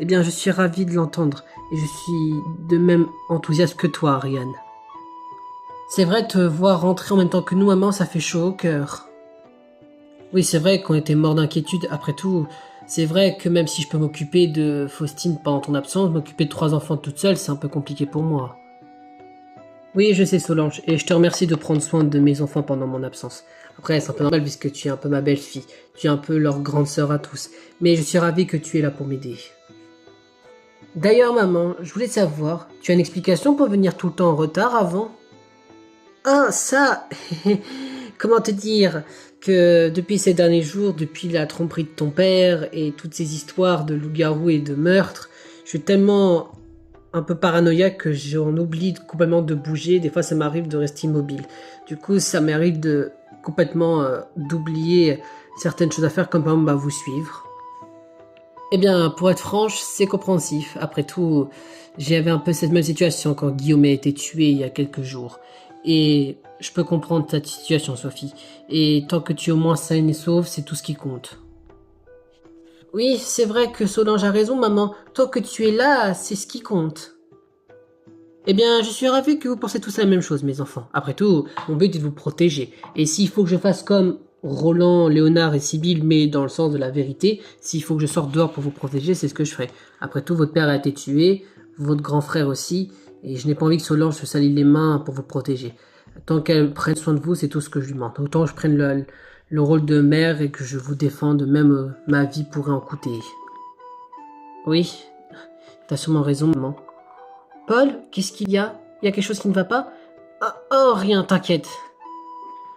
Eh bien, je suis ravie de l'entendre. Et je suis de même enthousiaste que toi, Ariane. C'est vrai, te voir rentrer en même temps que nous, maman, ça fait chaud au cœur. Oui, c'est vrai qu'on était mort d'inquiétude. Après tout, c'est vrai que même si je peux m'occuper de Faustine pendant ton absence, m'occuper de 3 enfants toute seule, c'est un peu compliqué pour moi. Oui, je sais Solange, et je te remercie de prendre soin de mes enfants pendant mon absence. Après, c'est un peu normal puisque tu es un peu ma belle-fille, tu es un peu leur grande sœur à tous, mais je suis ravi que tu es là pour m'aider. D'ailleurs, maman, je voulais savoir, tu as une explication pour venir tout le temps en retard avant? Ah, ça, comment te dire que depuis ces derniers jours, depuis la tromperie de ton père et toutes ces histoires de loups-garous et de meurtres, je suis tellement un peu paranoïaque que j'en oublie complètement de bouger. Des fois, ça m'arrive de rester immobile. Du coup, ça m'arrive de complètement d'oublier certaines choses à faire, comme par exemple vous suivre. Eh bien, pour être franche, c'est compréhensif. Après tout, j'avais un peu cette même situation quand Guillaume a été tué il y a quelques jours. Et je peux comprendre ta situation, Sophie. Et tant que tu es au moins saine et sauve, c'est tout ce qui compte. Oui, c'est vrai que Solange a raison, maman. Tant que tu es là, c'est ce qui compte. Eh bien, je suis ravi que vous pensez tous la même chose, mes enfants. Après tout, mon but est de vous protéger. Et s'il faut que je fasse comme Roland, Léonard et Sibylle, mais dans le sens de la vérité, s'il faut que je sorte dehors pour vous protéger, c'est ce que je ferai. Après tout, votre père a été tué, votre grand frère aussi, et je n'ai pas envie que Solange se salisse les mains pour vous protéger. Tant qu'elle prenne soin de vous, c'est tout ce que je lui demande. Autant je prenne le rôle de mère et que je vous défende, même ma vie pourrait en coûter. Oui, t'as sûrement raison, maman. Paul, qu'est-ce qu'il y a? Il y a quelque chose qui ne va pas? Oh, rien, t'inquiète.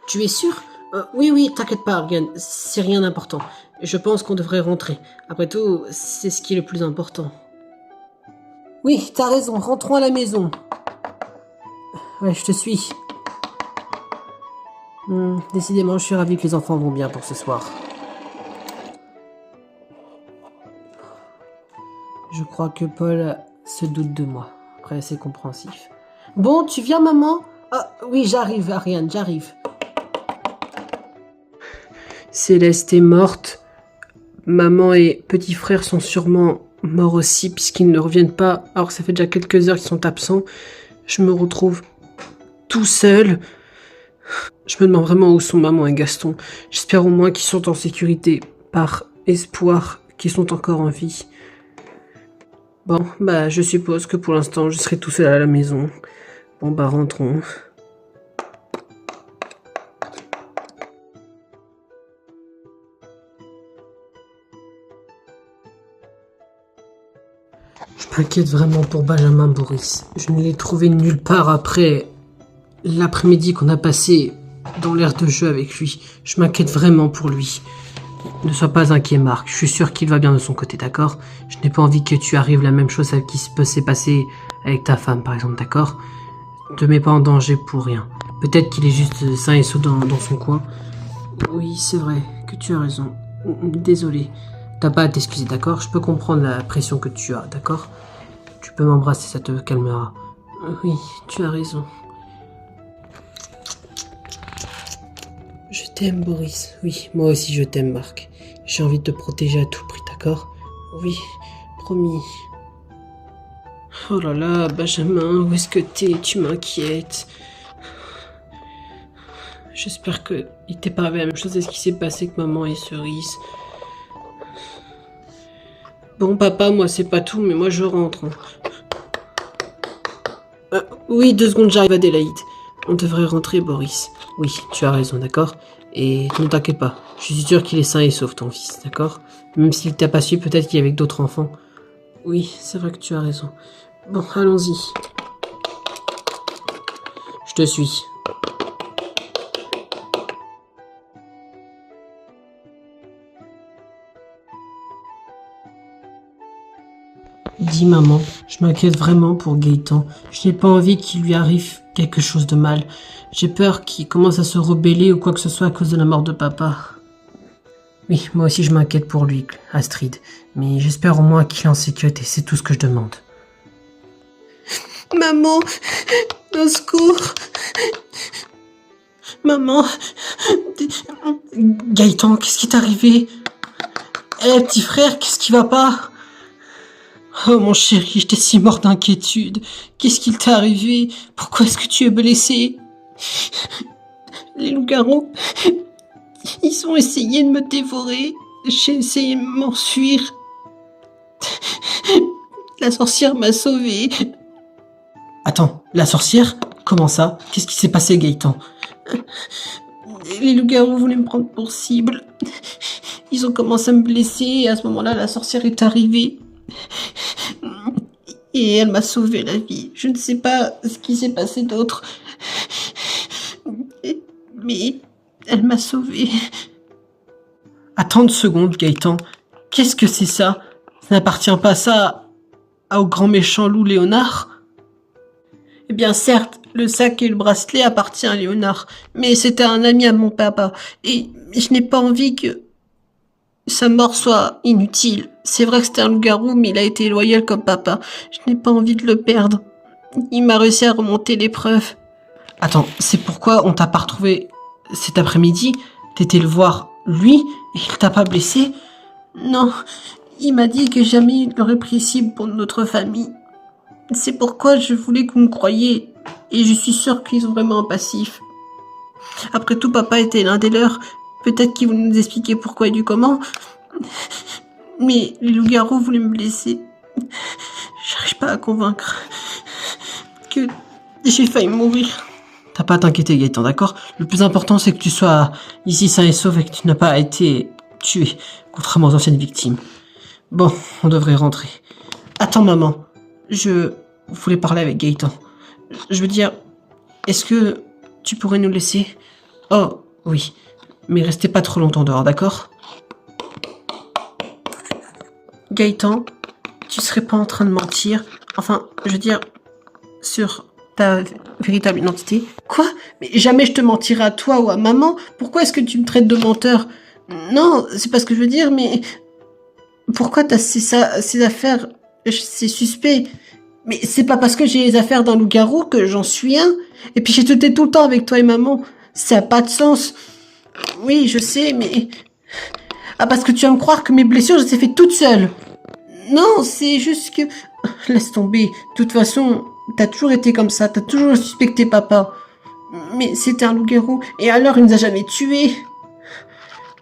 Tu es sûr? Oui, oui, t'inquiète pas, Argan, c'est rien d'important. Je pense qu'on devrait rentrer. Après tout, c'est ce qui est le plus important. Oui, t'as raison, rentrons à la maison. Ouais, je te suis. Décidément, je suis ravi que les enfants vont bien pour ce soir. Je crois que Paul se doute de moi. Après, c'est compréhensif. Bon, tu viens, maman? Ah, oui, j'arrive, Ariane, j'arrive. Céleste est morte. Maman et petit frère sont sûrement morts aussi puisqu'ils ne reviennent pas. Alors que ça fait déjà quelques heures qu'ils sont absents. Je me retrouve tout seul. Je me demande vraiment où sont maman et Gaston. J'espère au moins qu'ils sont en sécurité. Par espoir qu'ils sont encore en vie. Bon, bah je suppose que pour l'instant je serai tout seul à la maison. Bon bah rentrons. Je m'inquiète vraiment pour Benjamin Boris. Je ne l'ai trouvé nulle part après l'après-midi qu'on a passé dans l'aire de jeu avec lui. Je m'inquiète vraiment pour lui. Ne sois pas inquiet, Marc. Je suis sûr qu'il va bien de son côté, d'accord? Je n'ai pas envie que tu arrives la même chose qui peut s'est passé avec ta femme, par exemple, d'accord? Ne te mets pas en danger pour rien. Peut-être qu'il est juste sain et sauf dans son coin. Oui, c'est vrai que tu as raison. Désolé. T'as pas à t'excuser, d'accord? Je peux comprendre la pression que tu as, d'accord? Tu peux m'embrasser, ça te calmera. Oui, tu as raison. Je t'aime, Boris. Oui, moi aussi je t'aime, Marc. J'ai envie de te protéger à tout prix, d'accord? Oui, promis. Oh là là, Benjamin, où est-ce que t'es? Tu m'inquiètes. J'espère que il t'est pas arrivé la même chose à ce qui s'est passé avec maman et Cerise. Bon, papa, moi c'est pas tout, mais moi je rentre. Oui, 2 secondes, j'arrive, Adélaïde. On devrait rentrer, Boris. Oui, tu as raison, d'accord? Et ne t'inquiète pas, je suis sûr qu'il est sain et sauf, ton fils, d'accord? Même s'il t'a pas su, peut-être qu'il est avec d'autres enfants. Oui, c'est vrai que tu as raison. Bon, allons-y. Je te suis. Dis maman, je m'inquiète vraiment pour Gaëtan. Je n'ai pas envie qu'il lui arrive quelque chose de mal. J'ai peur qu'il commence à se rebeller ou quoi que ce soit à cause de la mort de papa. Oui, moi aussi je m'inquiète pour lui, Astrid. Mais j'espère au moins qu'il est en sécurité, c'est tout ce que je demande. Maman, au secours. Maman. Gaëtan, qu'est-ce qui t'est arrivé? Petit frère, qu'est-ce qui va pas? Oh mon chéri, j'étais si mort d'inquiétude. Qu'est-ce qu'il t'est arrivé? Pourquoi est-ce que tu es blessé? Les loups-garous, ils ont essayé de me dévorer. J'ai essayé de m'enfuir. La sorcière m'a sauvé. Attends, la sorcière? Comment ça? Qu'est-ce qui s'est passé, Gaëtan? Les loups-garous voulaient me prendre pour cible. Ils ont commencé à me blesser et à ce moment-là, la sorcière est arrivée. Et elle m'a sauvé la vie. Je ne sais pas ce qui s'est passé d'autre. Mais elle m'a sauvé. Attends une seconde, Gaëtan. Qu'est-ce que c'est ça? Ça n'appartient pas au grand méchant loup Léonard? Eh bien certes, le sac et le bracelet appartiennent à Léonard, mais c'était un ami à mon papa, et je n'ai pas envie que sa mort soit inutile. C'est vrai que c'était un loup-garou, mais il a été loyal comme papa. Je n'ai pas envie de le perdre. Il m'a réussi à remonter l'épreuve. Attends, c'est pourquoi on t'a pas retrouvé cet après-midi? T'étais le voir, lui, et il t'a pas blessé? Non, il m'a dit que jamais il l'aurait pris cible pour notre famille. C'est pourquoi je voulais que vous me croyiez, et je suis sûre qu'ils ont vraiment un passif. Après tout, papa était l'un des leurs. Peut-être qu'ils voulaient nous expliquer pourquoi et du comment. Mais les loups-garous voulaient me blesser. J'arrive pas à convaincre que j'ai failli mourir. T'as pas à t'inquiéter, Gaëtan, d'accord? Le plus important, c'est que tu sois ici sain et sauf et que tu n'as pas été tué, contrairement aux anciennes victimes. Bon, on devrait rentrer. Attends, maman. Je voulais parler avec Gaëtan. Je veux dire, est-ce que tu pourrais nous laisser? Oh, oui. Mais restez pas trop longtemps dehors, d'accord? Gaëtan, tu serais pas en train de mentir? Enfin, je veux dire, sur ta véritable identité? Quoi? Mais jamais je te mentirai à toi ou à maman. Pourquoi est-ce que tu me traites de menteur? Non, c'est pas ce que je veux dire, mais... Pourquoi t'as ces affaires? C'est suspect. Mais c'est pas parce que j'ai les affaires d'un loup-garou que j'en suis un. Et puis j'ai tout le temps avec toi et maman. Ça a pas de sens. Oui, je sais, mais... Ah, parce que tu vas me croire que mes blessures, je les ai fait toutes seules. Non, c'est juste que... Laisse tomber. De toute façon, t'as toujours été comme ça. T'as toujours suspecté papa. Mais c'était un loup-garou. Et alors, il nous a jamais tués.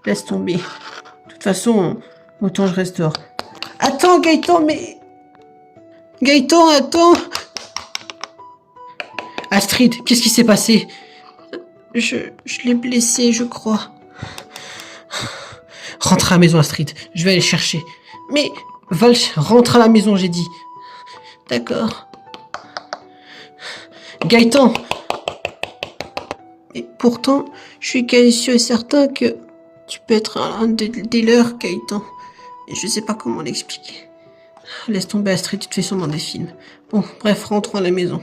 Laisse tomber. De toute façon, autant je reste dehors. Attends, Gaëtan, mais... Gaëtan, attends. Astrid, qu'est-ce qui s'est passé? Je l'ai blessé, je crois. Rentre à la maison, Astrid. Je vais aller chercher. Mais, Val, rentre à la maison, j'ai dit. D'accord. Gaëtan. Et pourtant, je suis quasi sûr et certain que tu peux être un des leurs, Gaëtan. Et je sais pas comment l'expliquer. Laisse tomber, Astrid, tu te fais sûrement des films. Bon, bref, rentrons à la maison.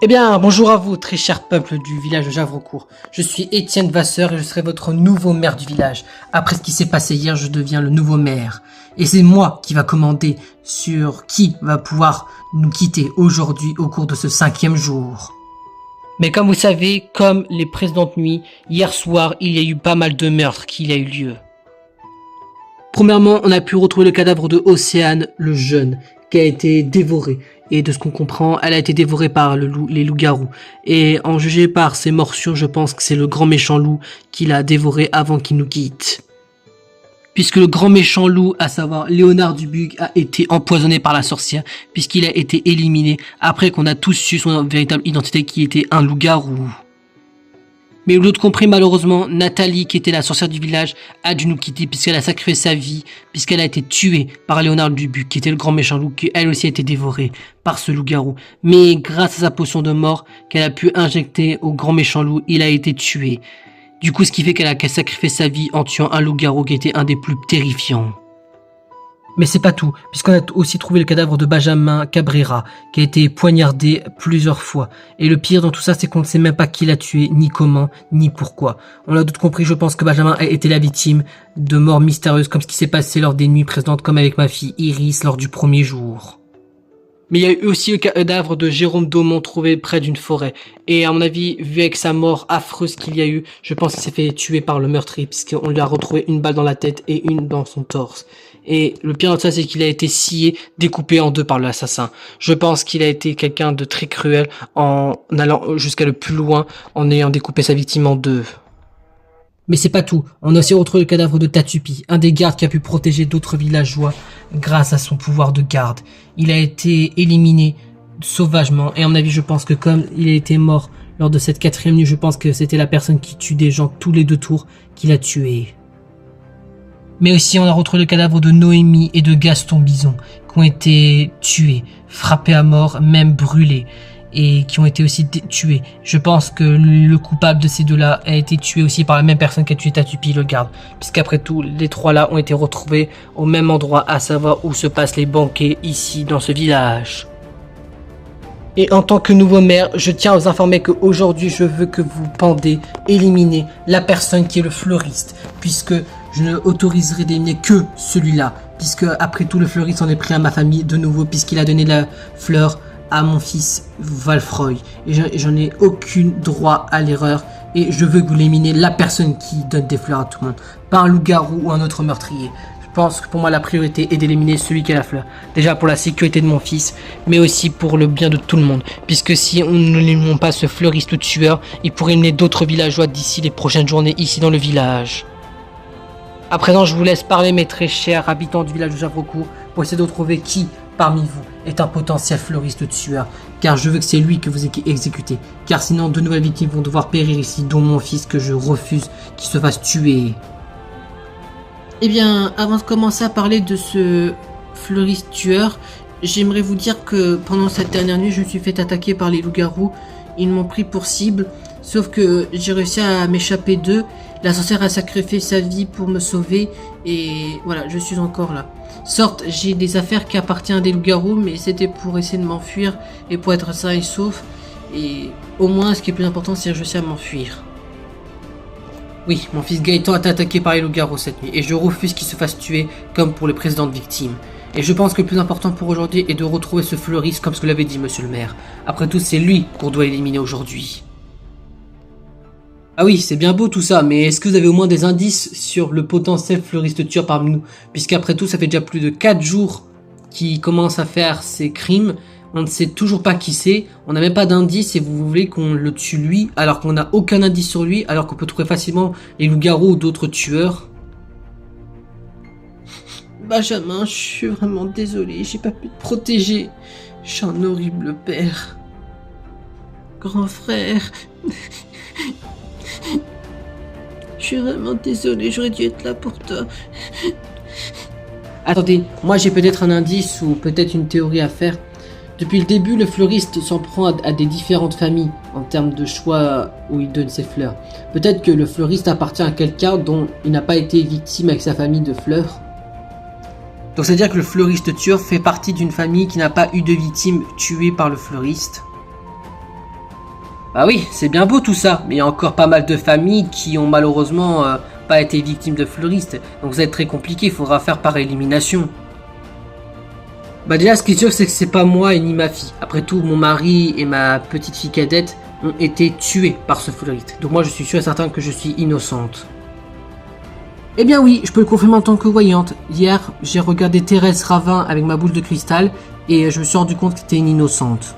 Eh bien, bonjour à vous, très cher peuple du village de Javrecourt. Je suis Étienne Vasseur et je serai votre nouveau maire du village. Après ce qui s'est passé hier, je deviens le nouveau maire. Et c'est moi qui va commander sur qui va pouvoir nous quitter aujourd'hui au cours de ce 5e jour. Mais comme vous savez, comme les précédentes nuits, hier soir, il y a eu pas mal de meurtres qui a eu lieu. Premièrement, on a pu retrouver le cadavre de Océane, le jeune, qui a été dévoré. Et de ce qu'on comprend, elle a été dévorée par les loups-garous. Et en jugé par ses morsures, je pense que c'est le grand méchant loup qui l'a dévoré avant qu'il nous quitte. Puisque le grand méchant loup, à savoir Léonard Dubuc, a été empoisonné par la sorcière, puisqu'il a été éliminé après qu'on a tous su son véritable identité qui était un loup-garou. Mais l'autre compris, malheureusement, Nathalie, qui était la sorcière du village, a dû nous quitter puisqu'elle a sacrifié sa vie, puisqu'elle a été tuée par Léonard Dubuc, qui était le grand méchant loup, qui elle aussi a été dévorée par ce loup-garou. Mais grâce à sa potion de mort qu'elle a pu injecter au grand méchant loup, il a été tué. Du coup, ce qui fait qu'elle a sacrifié sa vie en tuant un loup-garou qui était un des plus terrifiants. Mais c'est pas tout, puisqu'on a aussi trouvé le cadavre de Benjamin Cabrera, qui a été poignardé plusieurs fois. Et le pire dans tout ça, c'est qu'on ne sait même pas qui l'a tué, ni comment, ni pourquoi. On l'a tout compris, je pense que Benjamin a été la victime de morts mystérieuses, comme ce qui s'est passé lors des nuits précédentes, comme avec ma fille Iris lors du premier jour. Mais il y a eu aussi le cadavre de Jérôme Daumont trouvé près d'une forêt. Et à mon avis, vu avec sa mort affreuse qu'il y a eu, je pense qu'il s'est fait tuer par le meurtrier, puisqu'on lui a retrouvé une balle dans la tête et une dans son torse. Et le pire de ça, c'est qu'il a été scié, découpé en deux par l'assassin. Je pense qu'il a été quelqu'un de très cruel en allant jusqu'à le plus loin, en ayant découpé sa victime en deux. Mais c'est pas tout. On a aussi retrouvé le cadavre de Tatupi, un des gardes qui a pu protéger d'autres villageois grâce à son pouvoir de garde. Il a été éliminé sauvagement et à mon avis, je pense que comme il a été mort lors de cette 4e nuit, je pense que c'était la personne qui tue des gens tous les 2 tours qui l'a tué. Mais aussi, on a retrouvé le cadavre de Noémie et de Gaston Bison qui ont été tués, frappés à mort, même brûlés. Et qui ont été aussi tués. Je pense que le coupable de ces deux-là a été tué aussi par la même personne qui a tué Tatupi, le garde. Puisqu'après tout, les 3-là ont été retrouvés au même endroit, à savoir où se passent les banquets, ici, dans ce village. Et en tant que nouveau maire, je tiens à vous informer qu'aujourd'hui, je veux que vous pendez, éliminez la personne qui est le fleuriste. Puisque je ne autoriserai d'éliminer que celui-là. Puisque après tout, le fleuriste en est pris à ma famille de nouveau, puisqu'il a donné la fleur à mon fils Valfroy. Et j'en ai aucun droit à l'erreur. Et je veux que vous éliminez la personne qui donne des fleurs à tout le monde. Pas un loup-garou ou un autre meurtrier. Je pense que pour moi la priorité est d'éliminer celui qui a la fleur. Déjà pour la sécurité de mon fils, mais aussi pour le bien de tout le monde. Puisque si on ne élimine pas ce fleuriste tueur, il pourrait éliminer d'autres villageois d'ici les prochaines journées ici dans le village. À présent, je vous laisse parler mes très chers habitants du village de Javrecourt pour essayer de trouver qui parmi vous est un potentiel fleuriste tueur, car je veux que c'est lui que vous exécutez, car sinon de nouvelles victimes vont devoir périr ici, dont mon fils que je refuse qu'il se fasse tuer. Eh bien, avant de commencer à parler de ce fleuriste tueur, j'aimerais vous dire que pendant cette dernière nuit, je me suis fait attaquer par les loups-garous. Ils m'ont pris pour cible, sauf que j'ai réussi à m'échapper d'eux. La sorcière a sacrifié sa vie pour me sauver, et voilà, je suis encore là. Sorte, j'ai des affaires qui appartiennent à des loups-garous, mais c'était pour essayer de m'enfuir et pour être sain et sauf. Et au moins, ce qui est plus important, c'est que je réussis à m'enfuir. Oui, mon fils Gaëtan a été attaqué par les loups-garous cette nuit, et je refuse qu'il se fasse tuer comme pour les précédentes victimes. Et je pense que le plus important pour aujourd'hui est de retrouver ce fleuriste comme ce que l'avait dit monsieur le maire. Après tout, c'est lui qu'on doit éliminer aujourd'hui. Ah oui, c'est bien beau tout ça, mais est-ce que vous avez au moins des indices sur le potentiel fleuriste tueur parmi nous? Puisqu'après tout, ça fait déjà plus de 4 jours qu'il commence à faire ses crimes. On ne sait toujours pas qui c'est, on n'a même pas d'indice et vous voulez qu'on le tue lui, alors qu'on n'a aucun indice sur lui, alors qu'on peut trouver facilement les loups-garous ou d'autres tueurs. Benjamin, je suis vraiment désolé, j'ai pas pu te protéger. Je suis un horrible père. Grand frère. Je suis vraiment désolé, j'aurais dû être là pour toi. Attendez, moi j'ai peut-être un indice ou peut-être une théorie à faire. Depuis le début, le fleuriste s'en prend à des différentes familles en termes de choix où il donne ses fleurs. Peut-être que le fleuriste appartient à quelqu'un dont il n'a pas été victime avec sa famille de fleurs. Donc c'est-à-dire que le fleuriste tueur fait partie d'une famille qui n'a pas eu de victime tuée par le fleuriste. Bah oui, c'est bien beau tout ça, mais il y a encore pas mal de familles qui ont malheureusement pas été victimes de fleuristes. Donc ça va être très compliqué, il faudra faire par élimination. Bah déjà, ce qui est sûr, c'est que c'est pas moi et ni ma fille. Après tout, mon mari et ma petite fille cadette ont été tués par ce fleuriste. Donc moi, je suis sûr et certain que je suis innocente. Eh bien oui, je peux le confirmer en tant que voyante. Hier, j'ai regardé Thérèse Ravin avec ma boule de cristal et je me suis rendu compte que c'était une innocente.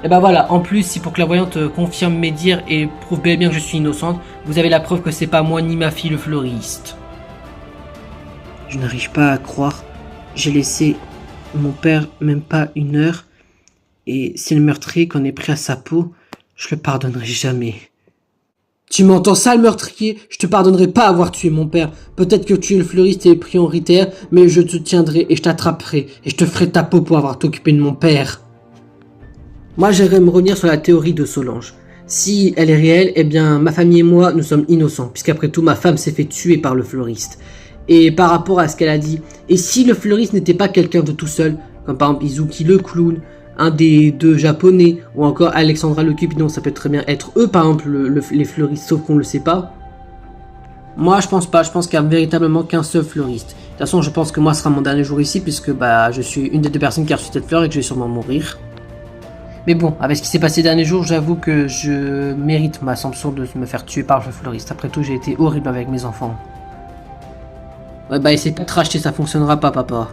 Et bah voilà, en plus, si pour que la voyante confirme mes dires et prouve bien que je suis innocente, vous avez la preuve que c'est pas moi ni ma fille le fleuriste. Je n'arrive pas à croire. J'ai laissé mon père même pas 1 heure et c'est le meurtrier qu'on est pris à sa peau. Je le pardonnerai jamais. Tu m'entends ça, le meurtrier? Je te pardonnerai pas avoir tué mon père. Peut-être que tu es le fleuriste et pris en Ritter, mais je te tiendrai et je t'attraperai et je te ferai ta peau pour avoir t'occupé de mon père. Moi, j'aimerais me revenir sur la théorie de Solange. Si elle est réelle, eh bien, ma famille et moi, nous sommes innocents, puisqu'après tout, ma femme s'est fait tuer par le fleuriste. Et par rapport à ce qu'elle a dit, et si le fleuriste n'était pas quelqu'un de tout seul, comme par exemple Izuki le clown, un des deux japonais, ou encore Alexandra le Cupidon, ça peut très bien être eux par exemple les fleuristes, sauf qu'on le sait pas. Moi je pense pas, je pense qu'il y a véritablement qu'un seul fleuriste. De toute façon je pense que moi ce sera mon dernier jour ici, puisque bah je suis une des deux personnes qui a reçu cette fleur et que je vais sûrement mourir. Mais bon, avec ce qui s'est passé les derniers jours, j'avoue que je mérite ma sanction de me faire tuer par le fleuriste. Après tout, j'ai été horrible avec mes enfants. Ouais bah essaye pas de te racheter, ça fonctionnera pas papa.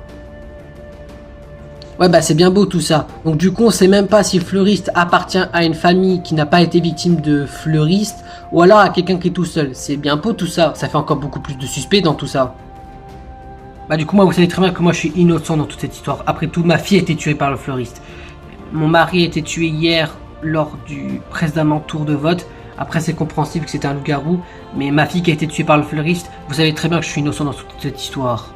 Ouais bah c'est bien beau tout ça. Donc du coup on sait même pas si le fleuriste appartient à une famille qui n'a pas été victime de fleuriste ou alors à quelqu'un qui est tout seul. C'est bien beau tout ça, ça fait encore beaucoup plus de suspect dans tout ça. Bah du coup moi vous savez très bien que moi je suis innocent dans toute cette histoire. Après tout ma fille a été tuée par le fleuriste. Mon mari a été tué hier lors du précédemment tour de vote. Après c'est compréhensible que c'était un loup-garou, mais ma fille qui a été tuée par le fleuriste, vous savez très bien que je suis innocent dans toute cette histoire.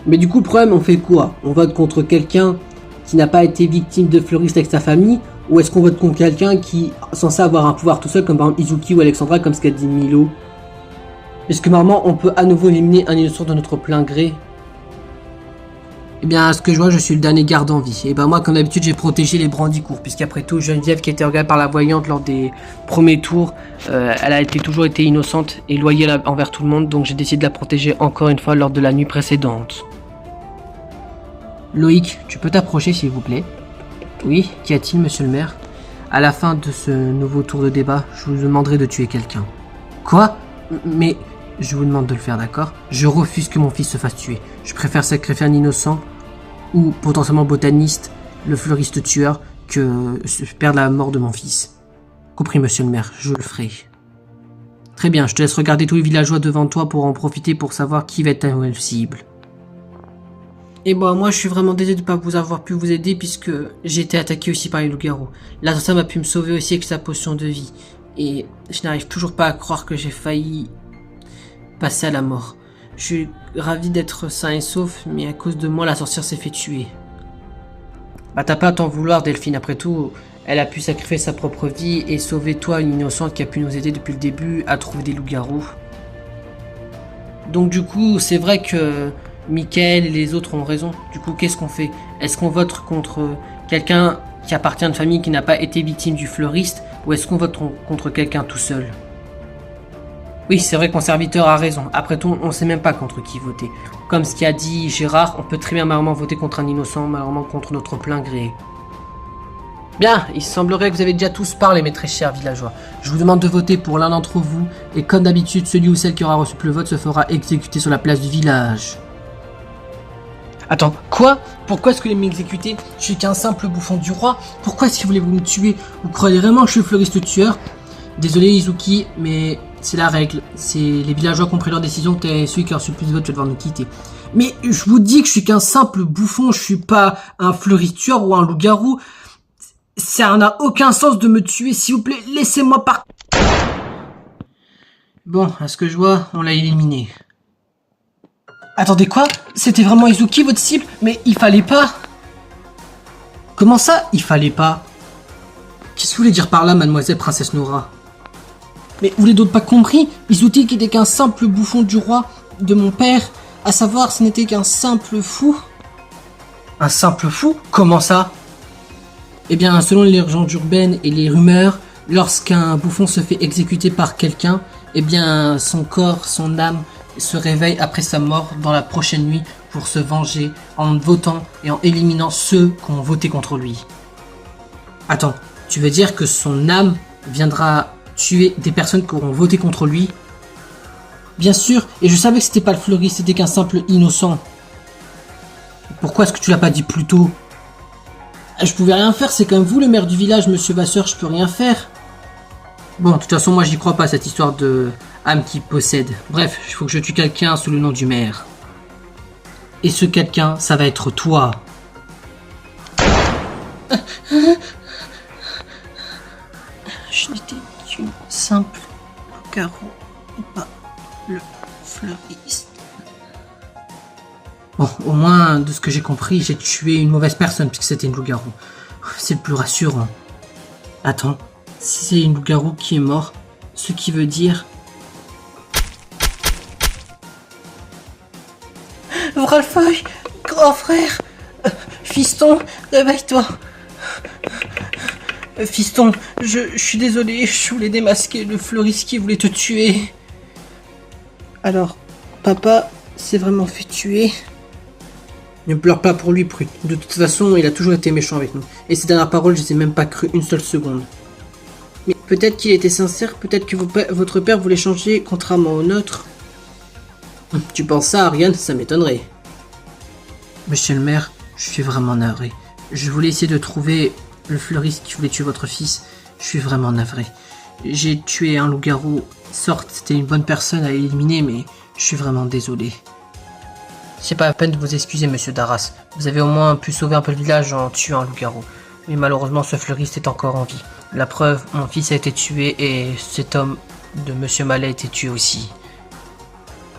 Mais du coup, le problème, on fait quoi? On vote contre quelqu'un qui n'a pas été victime de fleuriste avec sa famille, ou est-ce qu'on vote contre quelqu'un qui est censé avoir un pouvoir tout seul, comme par exemple Izuki ou Alexandra, comme ce qu'a dit Milo? Est-ce que normalement, on peut à nouveau éliminer un innocent de notre plein gré? Eh bien, à ce que je vois, je suis le dernier garde en vie. Et ben moi, comme d'habitude, j'ai protégé les brandicours, puisqu'après tout, Geneviève, qui a été regardée par la voyante lors des premiers tours, elle a toujours été innocente et loyale envers tout le monde, donc j'ai décidé de la protéger encore une fois lors de la nuit précédente. Loïc, tu peux t'approcher s'il vous plaît? Oui, qu'y a-t-il monsieur le maire? À la fin de ce nouveau tour de débat, je vous demanderai de tuer quelqu'un. Quoi? Mais je vous demande de le faire, d'accord? Je refuse que mon fils se fasse tuer. Je préfère sacrifier un innocent, ou potentiellement botaniste, le fleuriste tueur, que perdre la mort de mon fils. Compris monsieur le maire, je le ferai. Très bien, je te laisse regarder tous les villageois devant toi pour en profiter pour savoir qui va être ta nouvelle cible. Et bon, moi je suis vraiment désolé de ne pas vous avoir pu vous aider puisque j'ai été attaqué aussi par les loups-garous. L'assassin m'a pu me sauver aussi avec sa potion de vie. Et je n'arrive toujours pas à croire que j'ai failli passer à la mort. Je suis ravi d'être sain et sauf, mais à cause de moi la sorcière s'est fait tuer. Bah t'as pas à t'en vouloir Delphine, après tout, elle a pu sacrifier sa propre vie et sauver toi, une innocente qui a pu nous aider depuis le début à trouver des loups-garous. Donc du coup, c'est vrai que Mickaël et les autres ont raison. Du coup, qu'est-ce qu'on fait? Est-ce qu'on vote contre quelqu'un qui appartient à une famille qui n'a pas été victime du fleuriste, ou est-ce qu'on vote contre quelqu'un tout seul? Oui, c'est vrai que mon serviteur a raison. Après tout, on sait même pas contre qui voter. Comme ce qu'a dit Gérard, on peut très bien malheureusement voter contre un innocent, malheureusement contre notre plein gré. Bien, il semblerait que vous avez déjà tous parlé, mes très chers villageois. Je vous demande de voter pour l'un d'entre vous, et comme d'habitude, celui ou celle qui aura reçu le vote se fera exécuter sur la place du village. Attends, quoi? Pourquoi est-ce que vous voulez m'exécuter? Je suis qu'un simple bouffon du roi. Pourquoi est-ce que voulez-vous me tuer? Vous croyez vraiment que je suis le fleuriste tueur? Désolé Izuki, mais c'est la règle. C'est les villageois qui ont pris leur décision, t'es celui qui a reçu le plus de votes, tu vas devoir nous quitter. Mais je vous dis que je suis qu'un simple bouffon, je suis pas un fleuriste tueur ou un loup-garou. Ça n'a aucun sens de me tuer, s'il vous plaît, laissez-moi partir. Bon, à ce que je vois, on l'a éliminé. Attendez quoi? C'était vraiment Izuki votre cible? Mais il fallait pas. Comment ça, il fallait pas? Qu'est-ce que vous voulez dire par là, mademoiselle princesse Nora? Mais vous l'avez d'autres pas compris? Izuki qui était qu'un simple bouffon du roi, de mon père, à savoir ce n'était qu'un simple fou. Un simple fou? Comment ça? Eh bien, selon les légendes urbaines et les rumeurs, lorsqu'un bouffon se fait exécuter par quelqu'un, eh bien, son corps, son âme se réveille après sa mort dans la prochaine nuit pour se venger en votant et en éliminant ceux qui ont voté contre lui. Attends, tu veux dire que son âme viendra tuer des personnes qui auront voté contre lui? Bien sûr, et je savais que c'était pas le fleuriste, c'était qu'un simple innocent. Pourquoi est-ce que tu l'as pas dit plus tôt? Je pouvais rien faire, c'est comme vous le maire du village, monsieur Vasseur, je peux rien faire. Bon, de toute façon, moi j'y crois pas, cette histoire de âme qui possède. Bref, il faut que je tue quelqu'un sous le nom du maire. Et ce quelqu'un, ça va être toi. Je n'étais qu'une simple loup-garou, pas le fleuriste. Bon, au moins, de ce que j'ai compris, j'ai tué une mauvaise personne puisque c'était une loup-garou. C'est le plus rassurant. Attends, si c'est une loup-garou qui est mort, ce qui veut dire... Vralfeuille, grand frère, fiston, réveille-toi. Fiston, je suis désolé, je voulais démasquer le fleuriste qui voulait te tuer. Alors, papa s'est vraiment fait tuer? Ne pleure pas pour lui, Prut. De toute façon, il a toujours été méchant avec nous. Et ses dernières paroles, je les ai même pas cru une seule seconde. Mais peut-être qu'il était sincère, peut-être que votre père voulait changer contrairement au nôtre. Tu penses ça, Ariane? Ça m'étonnerait. Monsieur le maire, je suis vraiment navré. Je voulais essayer de trouver le fleuriste qui voulait tuer votre fils. Je suis vraiment navré. J'ai tué un loup-garou. Sorte, c'était une bonne personne à éliminer, mais je suis vraiment désolé. C'est pas la peine de vous excuser, monsieur Darras. Vous avez au moins pu sauver un peu le village en tuant un loup-garou. Mais malheureusement, ce fleuriste est encore en vie. La preuve, mon fils a été tué et cet homme de monsieur Mallet a été tué aussi.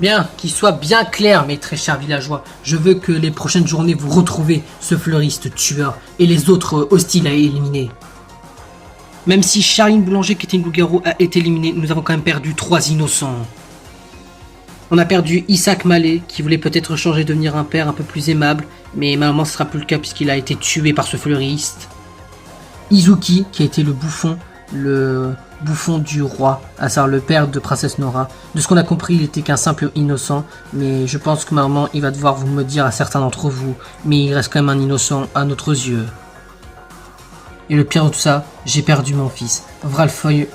Bien, qu'il soit bien clair, mes très chers villageois. Je veux que les prochaines journées vous retrouvez ce fleuriste tueur et les autres hostiles à éliminer. Même si Charline Boulanger, qui était une loup-garou, a été éliminée, nous avons quand même perdu 3 innocents. On a perdu Isaac Mallet, qui voulait peut-être changer, devenir un père un peu plus aimable, mais malheureusement ce sera plus le cas puisqu'il a été tué par ce fleuriste. Izuki, qui a été le bouffon du roi, à savoir le père de princesse Nora. De ce qu'on a compris, il était qu'un simple innocent, mais je pense que malheureusement il va devoir vous me dire à certains d'entre vous, mais il reste quand même un innocent à notre yeux. Et le pire de tout ça, j'ai perdu mon fils. Vralfeuille,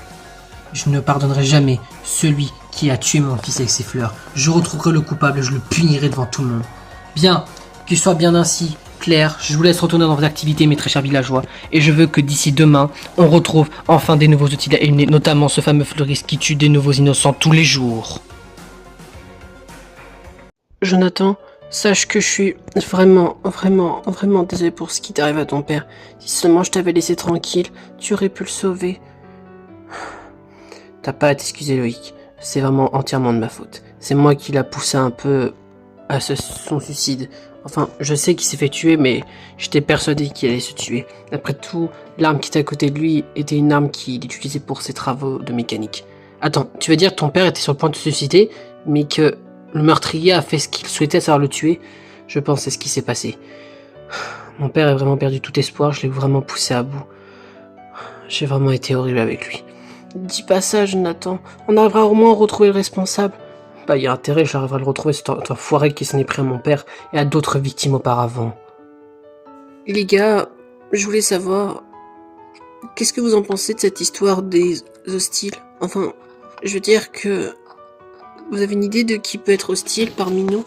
je ne pardonnerai jamais celui qui a tué mon fils avec ses fleurs. Je retrouverai le coupable, je le punirai devant tout le monde. Bien, qu'il soit bien ainsi. Claire, je vous laisse retourner dans vos activités, mes très chers villageois, et je veux que d'ici demain, on retrouve enfin des nouveaux outils à éliminer, notamment ce fameux fleuriste qui tue des nouveaux innocents tous les jours. Jonathan, sache que je suis vraiment désolé pour ce qui t'arrive à ton père. Si seulement je t'avais laissé tranquille, tu aurais pu le sauver. T'as pas à t'excuser, Loïc. C'est vraiment entièrement de ma faute. C'est moi qui l'a poussé un peu à son suicide. Enfin, je sais qu'il s'est fait tuer, mais j'étais persuadé qu'il allait se tuer. Après tout, l'arme qui était à côté de lui était une arme qu'il utilisait pour ses travaux de mécanique. Attends, tu veux dire que ton père était sur le point de se suicider, mais que le meurtrier a fait ce qu'il souhaitait, savoir le tuer? Je pense que c'est ce qui s'est passé. Mon père a vraiment perdu tout espoir, je l'ai vraiment poussé à bout. J'ai vraiment été horrible avec lui. Dis pas ça, Jonathan. On arrivera au moins à retrouver le responsable. Bah, il y a intérêt, j'arriverai à le retrouver, cet enfoiré qui s'en est pris à mon père et à d'autres victimes auparavant. Les gars, je voulais savoir... Qu'est-ce que vous en pensez de cette histoire des hostiles? Enfin, je veux dire que... Vous avez une idée de qui peut être hostile parmi nous?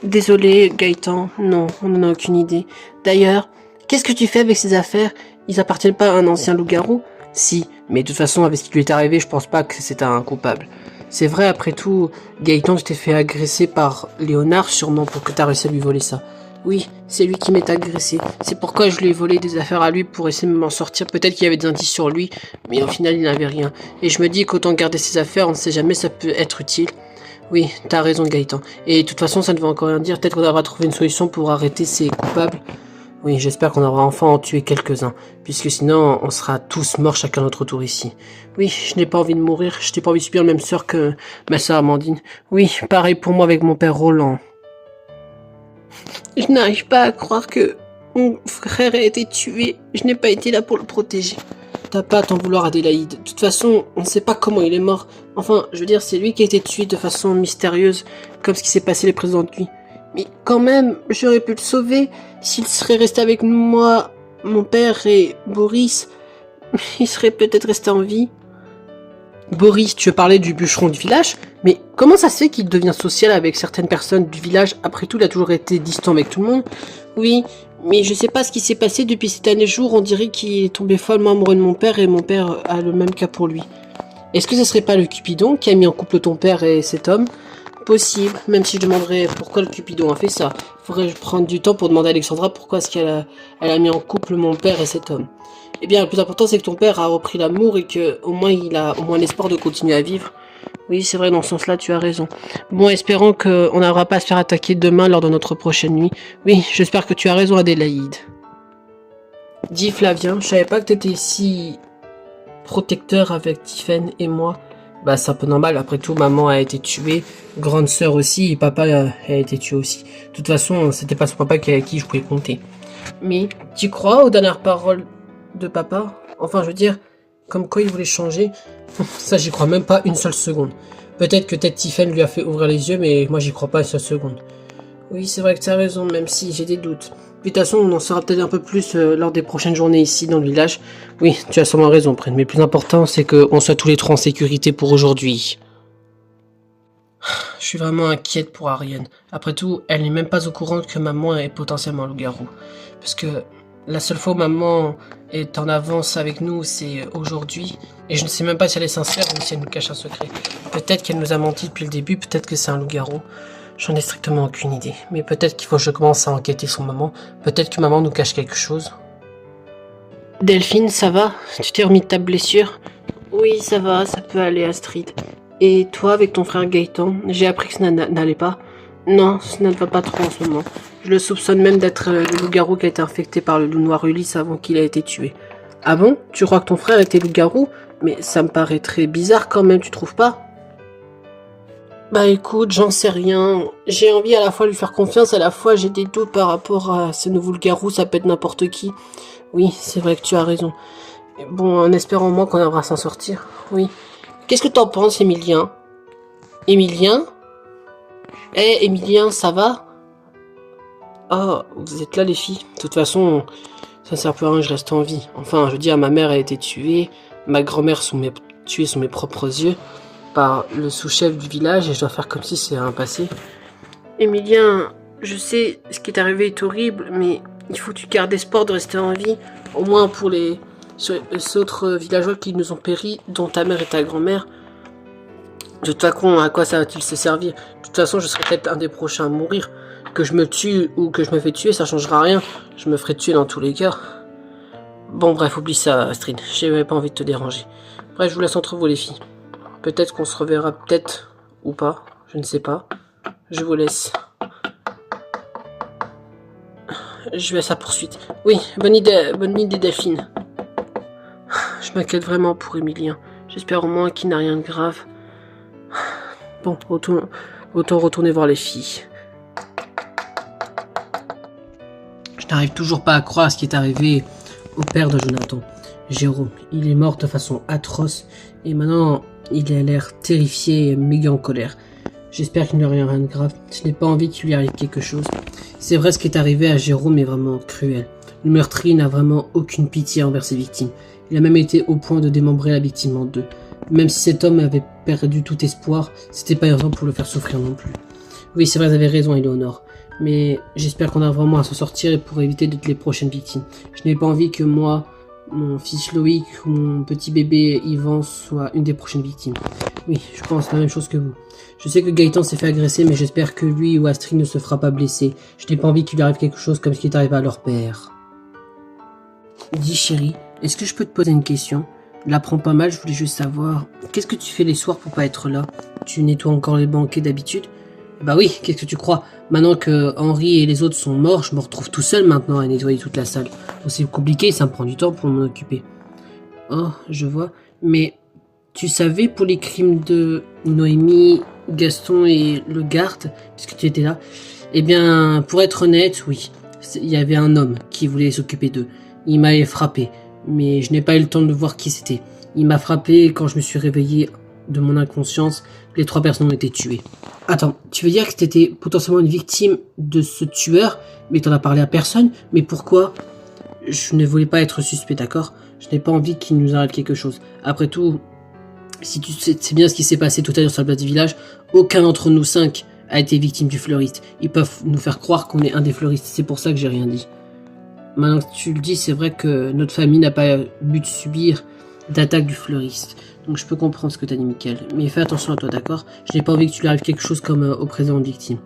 Désolé, Gaëtan. Non, on n'en a aucune idée. D'ailleurs, qu'est-ce que tu fais avec ces affaires? Ils appartiennent pas à un ancien loup-garou? Si, mais de toute façon, avec ce qui lui est arrivé, je pense pas que c'est un coupable. C'est vrai, après tout, Gaëtan, tu t'es fait agresser par Léonard, sûrement pour que t'as réussi à lui voler ça. Oui, c'est lui qui m'est agressé. C'est pourquoi je lui ai volé des affaires à lui pour essayer de m'en sortir. Peut-être qu'il y avait des indices sur lui, mais au final, il n'avait rien. Et je me dis qu'autant garder ses affaires, on ne sait jamais, ça peut être utile. Oui, t'as raison, Gaëtan. Et de toute façon, ça ne veut encore rien dire. Peut-être qu'on devra trouver une solution pour arrêter ces coupables. Oui, j'espère qu'on aura enfin en tué quelques-uns, puisque sinon on sera tous morts chacun notre tour ici. Oui, je n'ai pas envie de mourir, je n'ai pas envie de subir le même sort que ma sœur Amandine. Oui, pareil pour moi avec mon père Roland. Je n'arrive pas à croire que mon frère a été tué, je n'ai pas été là pour le protéger. T'as pas à t'en vouloir, Adélaïde. De toute façon, on ne sait pas comment il est mort. Enfin, je veux dire, c'est lui qui a été tué de façon mystérieuse, comme ce qui s'est passé les précédentes nuits. Mais quand même, j'aurais pu le sauver s'il serait resté avec moi, mon père et Boris. Il serait peut-être resté en vie. Boris, tu veux parler du bûcheron du village? Mais comment ça se fait qu'il devient social avec certaines personnes du village? Après tout, il a toujours été distant avec tout le monde. Oui, mais je sais pas ce qui s'est passé depuis ces derniers jours. On dirait qu'il est tombé follement amoureux de mon père et mon père a le même cas pour lui. Est-ce que ce serait pas le Cupidon qui a mis en couple ton père et cet homme? Possible, même si je demanderais pourquoi le Cupidon a fait ça. Faudrait prendre du temps pour demander à Alexandra pourquoi est-ce qu'elle a mis en couple mon père et cet homme. Eh bien, le plus important, c'est que ton père a repris l'amour et que au moins il a au moins l'espoir de continuer à vivre. Oui, c'est vrai, dans ce sens-là, tu as raison. Bon, espérons qu'on n'aura pas à se faire attaquer demain lors de notre prochaine nuit. Oui, j'espère que tu as raison, Adélaïde. Dis, Flavien, je savais pas que t'étais si protecteur avec Tiphaine et moi. Bah c'est un peu normal, après tout maman a été tuée, grande sœur aussi, et papa a été tué aussi. De toute façon, c'était pas son papa avec qui je pouvais compter. Mais tu crois aux dernières paroles de papa? Enfin je veux dire, comme quoi il voulait changer? Ça j'y crois même pas une seule seconde. Peut-être que Ted Tiffen lui a fait ouvrir les yeux, mais moi j'y crois pas une seule seconde. Oui c'est vrai que tu as raison, même si j'ai des doutes. De toute façon, on en saura peut-être un peu plus lors des prochaines journées ici dans le village. Oui, tu as sûrement raison, Pren. Mais le plus important, c'est qu'on soit tous les trois en sécurité pour aujourd'hui. Je suis vraiment inquiète pour Ariane. Après tout, elle n'est même pas au courant que maman est potentiellement un loup-garou. Parce que la seule fois où maman est en avance avec nous, c'est aujourd'hui. Et je ne sais même pas si elle est sincère ou si elle nous cache un secret. Peut-être qu'elle nous a menti depuis le début, peut-être que c'est un loup-garou. J'en ai strictement aucune idée. Mais peut-être qu'il faut que je commence à enquêter sur maman. Peut-être que maman nous cache quelque chose. Delphine, ça va? Tu t'es remis de ta blessure? Oui, ça va, ça peut aller, Astrid. Et toi, avec ton frère Gaëtan, j'ai appris que ça n'allait pas. Non, ça ne va pas trop en ce moment. Je le soupçonne même d'être le loup-garou qui a été infecté par le loup noir Ulysse avant qu'il ait été tué. Ah bon? Tu crois que ton frère était loup-garou? Mais ça me paraît très bizarre quand même, tu trouves pas? Bah écoute, j'en sais rien. J'ai envie à la fois de lui faire confiance, à la fois j'ai des doutes par rapport à ce nouveau loup-garou, ça peut être n'importe qui. Oui, c'est vrai que tu as raison. Bon, en espérant au moins qu'on arrivera à s'en sortir. Oui. Qu'est-ce que t'en penses, Emilien? Emilien? Eh, Emilien, ça va? Ah, vous êtes là les filles. De toute façon, ça sert plus à rien, je reste en vie. Enfin, je veux dire, ma mère a été tuée, ma grand-mère tuée sous mes propres yeux par le sous-chef du village et je dois faire comme si c'est un passé. Emilien, je sais, ce qui est arrivé est horrible, mais il faut que tu gardes espoir de rester en vie, au moins pour les autres villageois qui nous ont péri, dont ta mère et ta grand-mère. De toute façon, à quoi ça va-t-il se servir? De toute façon, je serai peut-être un des prochains à mourir. Que je me tue ou que je me fais tuer, ça changera rien. Je me ferai tuer dans tous les cas. Bon, bref, oublie ça, Astrid. J'ai pas envie de te déranger. Bref, je vous laisse entre vous, les filles. Peut-être qu'on se reverra, peut-être, ou pas. Je ne sais pas. Je vous laisse. Je vais à sa poursuite. Oui, bonne idée, Delphine. Je m'inquiète vraiment pour Emilien. J'espère au moins qu'il n'a rien de grave. Bon, autant retourner voir les filles. Je n'arrive toujours pas à croire ce qui est arrivé au père de Jonathan. Jérôme, il est mort de façon atroce et maintenant il a l'air terrifié et méga en colère. J'espère qu'il n'y aura rien de grave. Je n'ai pas envie qu'il lui arrive quelque chose. C'est vrai, ce qui est arrivé à Jérôme est vraiment cruel. Le meurtrier n'a vraiment aucune pitié envers ses victimes. Il a même été au point de démembrer la victime en deux. Même si cet homme avait perdu tout espoir, c'était pas urgent pour le faire souffrir non plus. Oui, c'est vrai, vous avez raison, Éléonore. Mais j'espère qu'on a vraiment à s'en sortir et pour éviter d'être les prochaines victimes. Je n'ai pas envie que moi, mon fils Loïc ou mon petit bébé Yvan soient une des prochaines victimes. Oui, je pense la même chose que vous. Je sais que Gaëtan s'est fait agresser, mais j'espère que lui ou Astrid ne se fera pas blesser. Je n'ai pas envie qu'il lui arrive quelque chose comme ce qui est arrivé à leur père. Dis chérie, est-ce que je peux te poser une question? La prends pas mal, je voulais juste savoir. Qu'est-ce que tu fais les soirs pour pas être là? Tu nettoies encore les banquets d'habitude? Bah oui, qu'est-ce que tu crois? Maintenant que Henri et les autres sont morts, je me retrouve tout seul maintenant à nettoyer toute la salle. Bon, c'est compliqué, ça me prend du temps pour m'en occuper. Oh, je vois. Mais tu savais pour les crimes de Noémie, Gaston et le garde, puisque tu étais là? Eh bien, pour être honnête, oui. Il y avait un homme qui voulait s'occuper d'eux. Il m'avait frappé, mais je n'ai pas eu le temps de voir qui c'était. Il m'a frappé et quand je me suis réveillé de mon inconscience, les 3 personnes ont été tuées. Attends, tu veux dire que t'étais potentiellement une victime de ce tueur, mais t'en as parlé à personne? Mais pourquoi? Je ne voulais pas être suspect, d'accord? Je n'ai pas envie qu'il nous arrive quelque chose. Après tout, si tu sais bien ce qui s'est passé tout à l'heure sur la place du village, aucun d'entre nous 5 a été victime du fleuriste. Ils peuvent nous faire croire qu'on est un des fleuristes, c'est pour ça que j'ai rien dit. Maintenant que tu le dis, c'est vrai que notre famille n'a pas eu de subir d'attaque du fleuriste. Donc je peux comprendre ce que t'as dit, Mickaël. Mais fais attention à toi, d'accord? Je n'ai pas envie que tu lui arrives quelque chose comme au présent de victime.